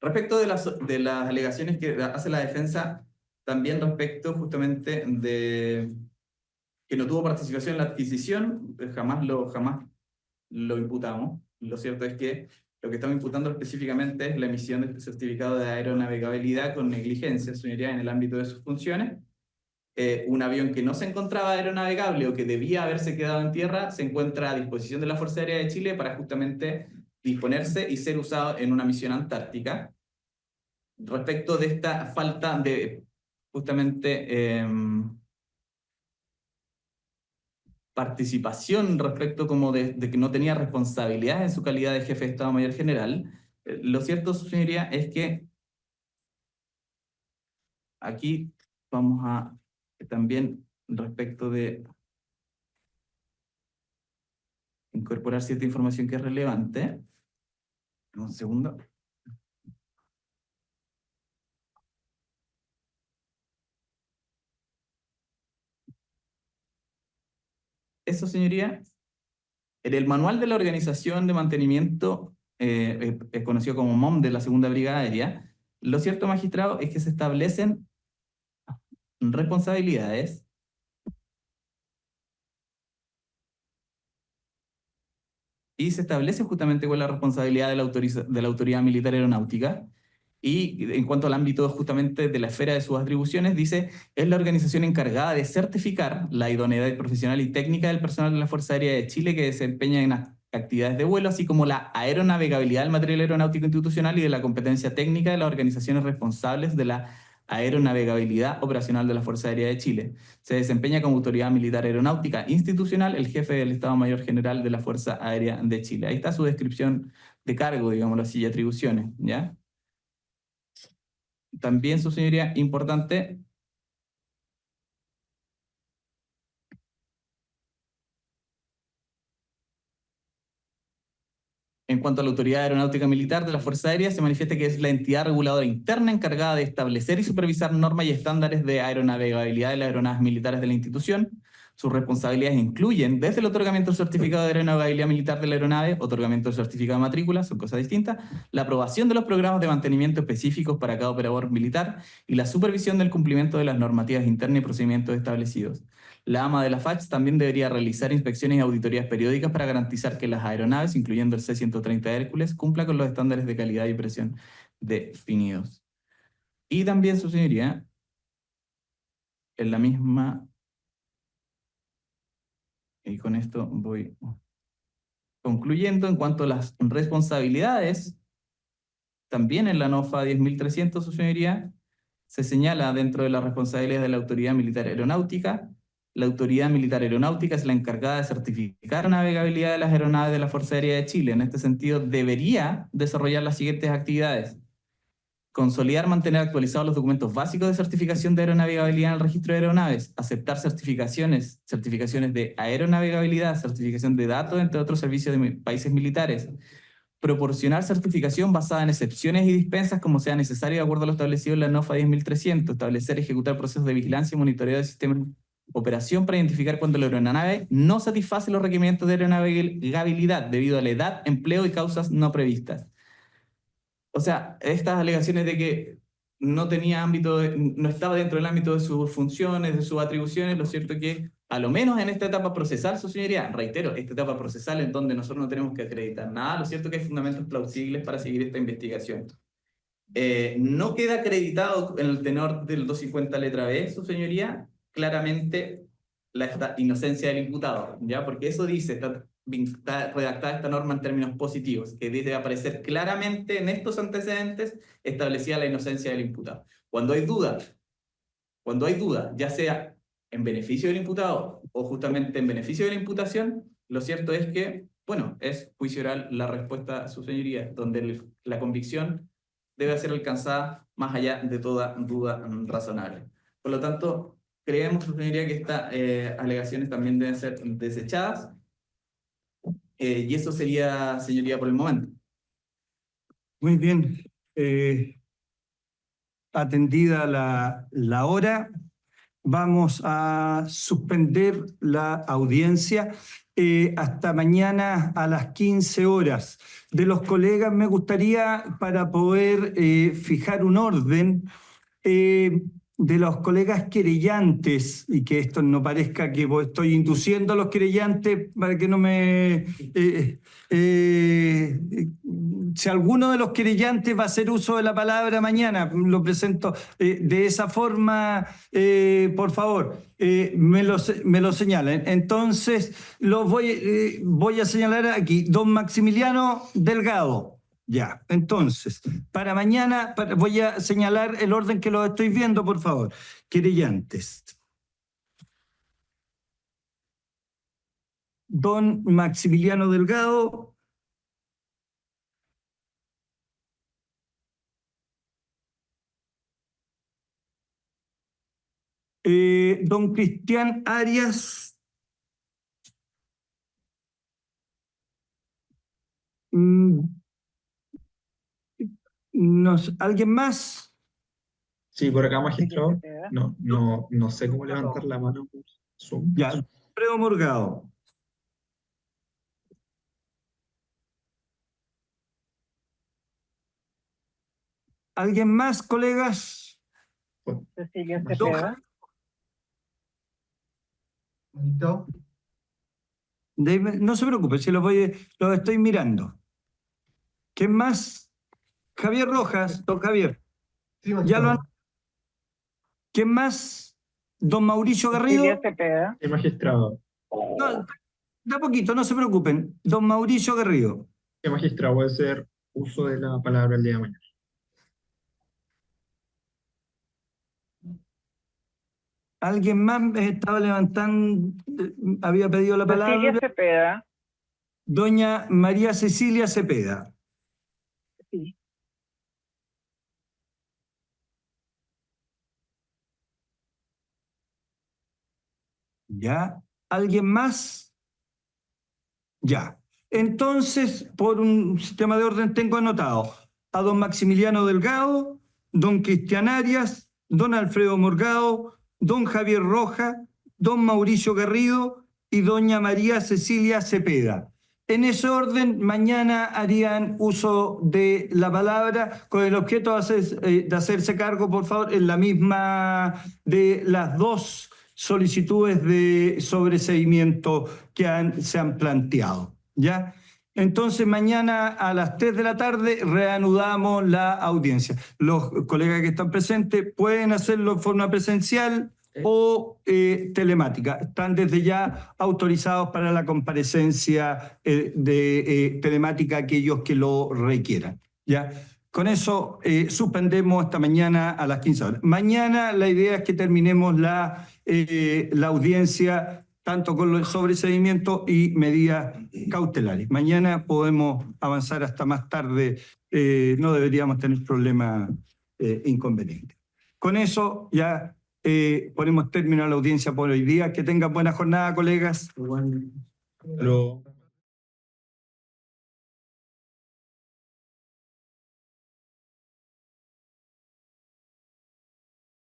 [SPEAKER 6] Respecto de las alegaciones que hace la defensa, también respecto justamente de que no tuvo participación en la adquisición, jamás lo imputamos. Lo cierto es que lo que estamos imputando específicamente es la emisión de este certificado de aeronavegabilidad con negligencia, señoría, en el ámbito de sus funciones. Un avión que no se encontraba aeronavegable o que debía haberse quedado en tierra se encuentra a disposición de la Fuerza Aérea de Chile para justamente disponerse y ser usado en una misión antártica. Respecto de esta falta de justamente participación respecto como de que no tenía responsabilidades en su calidad de jefe de Estado Mayor General, lo cierto, su señoría, es que aquí vamos a también respecto de incorporar cierta información que es relevante. Un segundo. Eso, señoría, en el manual de la Organización de Mantenimiento, es conocido como MOM de la Segunda Brigada Aérea, lo cierto, magistrado, es que se establecen responsabilidades y se establece justamente cuál es la responsabilidad de la Autoridad Militar Aeronáutica. Y en cuanto al ámbito justamente de la esfera de sus atribuciones, dice, es la organización encargada de certificar la idoneidad profesional y técnica del personal de la Fuerza Aérea de Chile que desempeña en actividades de vuelo, así como la aeronavegabilidad del material aeronáutico institucional y de la competencia técnica de las organizaciones responsables de la aeronavegabilidad operacional de la Fuerza Aérea de Chile. Se desempeña como Autoridad Militar Aeronáutica Institucional el jefe del Estado Mayor General de la Fuerza Aérea de Chile. Ahí está su descripción de cargo, digámoslo así, y atribuciones, ¿ya? También, su señoría, importante en cuanto a la Autoridad Aeronáutica Militar de la Fuerza Aérea, se manifiesta que es la entidad reguladora interna encargada de establecer y supervisar normas y estándares de aeronavegabilidad de las aeronaves militares de la institución. Sus responsabilidades incluyen desde el otorgamiento del certificado de aeronavegabilidad militar de la aeronave, otorgamiento del certificado de matrícula, son cosas distintas, la aprobación de los programas de mantenimiento específicos para cada operador militar y la supervisión del cumplimiento de las normativas internas y procedimientos establecidos. La AMA de la FACH también debería realizar inspecciones y auditorías periódicas para garantizar que las aeronaves, incluyendo el C-130 Hércules, cumplan con los estándares de calidad y presión definidos. Y también, su señoría, en la misma... Y con esto voy concluyendo en cuanto a las responsabilidades. También en la NOFA 10.300, su señoría, se señala dentro de las responsabilidades de la Autoridad Militar Aeronáutica. La Autoridad Militar Aeronáutica es la encargada de certificar la navegabilidad de las aeronaves de la Fuerza Aérea de Chile. En este sentido, debería desarrollar las siguientes actividades: consolidar, mantener actualizados los documentos básicos de certificación de aeronavegabilidad en el registro de aeronaves, aceptar certificaciones de aeronavegabilidad, certificación de datos, entre otros servicios de países militares, proporcionar certificación basada en excepciones y dispensas como sea necesario de acuerdo a lo establecido en la NOFA 10.300, establecer y ejecutar procesos de vigilancia y monitoreo del sistema de operación para identificar cuando la aeronave no satisface los requerimientos de aeronavegabilidad debido a la edad, empleo y causas no previstas. O sea, estas alegaciones de que no tenía ámbito, no estaba dentro del ámbito de sus funciones, de sus atribuciones, lo cierto es que, a lo menos en esta etapa procesal, su señoría, reitero, esta etapa procesal en donde nosotros no tenemos que acreditar nada, lo cierto es que hay fundamentos plausibles para seguir esta investigación. No queda acreditado en el tenor del 250 letra B, su señoría, claramente esta inocencia del imputado, ¿ya? Porque eso dice, está redactada esta norma en términos positivos, que debe aparecer claramente en estos antecedentes establecida la inocencia del imputado. Cuando hay duda, ya sea en beneficio del imputado o justamente en beneficio de la imputación, lo cierto es que, bueno, es juicio oral la respuesta a su señoría, donde la convicción debe ser alcanzada más allá de toda duda razonable. Por lo tanto, creemos, su señoría, que estas alegaciones también deben ser desechadas, y eso sería, señoría, por el momento.
[SPEAKER 3] Muy bien. Atendida la hora, vamos a suspender la audiencia hasta mañana a las 15 horas. De los colegas me gustaría, para poder fijar un orden, de los colegas querellantes, y que esto no parezca que estoy induciendo a los querellantes para que no me... si alguno de los querellantes va a hacer uso de la palabra mañana, lo presento de esa forma, por favor, me lo señalen. Entonces, voy a señalar aquí, don Maximiliano Delgado. Ya, entonces, para mañana voy a señalar el orden que lo estoy viendo, por favor. Querellantes. Don Maximiliano Delgado. Don Cristian Arias. ¿Alguien más?
[SPEAKER 7] Sí, por acá, magistrado. No sé cómo levantar la mano por Zoom.
[SPEAKER 3] Ya, Alfredo Morgado. ¿Alguien más, colegas?
[SPEAKER 9] Cecilia Cepeda.
[SPEAKER 3] No se preocupe, si lo estoy mirando. ¿Quién más? Javier Rojas, don Javier.
[SPEAKER 9] Sí,
[SPEAKER 3] ¿Ya lo han... ¿Quién más? Don Mauricio Garrido.
[SPEAKER 9] Cecilia Cepeda.
[SPEAKER 7] Sí, magistrado.
[SPEAKER 3] No, da poquito, no se preocupen. Don Mauricio Garrido.
[SPEAKER 7] Sí, magistrado, puede ser uso de la palabra el día de mañana.
[SPEAKER 3] ¿Alguien más estaba levantando, había pedido la palabra?
[SPEAKER 9] Cecilia Cepeda.
[SPEAKER 3] Doña María Cecilia Cepeda.
[SPEAKER 9] Sí.
[SPEAKER 3] ¿Ya? ¿Alguien más? Ya. Entonces, por un sistema de orden tengo anotado a don Maximiliano Delgado, don Cristian Arias, don Alfredo Morgado, don Javier Rojas, don Mauricio Garrido y doña María Cecilia Cepeda. En ese orden, mañana harían uso de la palabra con el objeto de hacerse cargo, por favor, en la misma de las dos solicitudes de sobreseimiento que se han planteado, ¿ya? Entonces, mañana a las 3 de la tarde reanudamos la audiencia. Los colegas que están presentes pueden hacerlo en forma presencial o telemática. Están desde ya autorizados para la comparecencia telemática aquellos que lo requieran, ¿ya? Con eso suspendemos hasta mañana a las 15 horas. Mañana la idea es que terminemos la audiencia tanto con el sobreseimiento y medidas cautelares. Mañana podemos avanzar hasta más tarde, no deberíamos tener problemas inconvenientes. Con eso ya ponemos término a la audiencia por hoy día. Que tengan buena jornada, colegas.
[SPEAKER 7] Lo...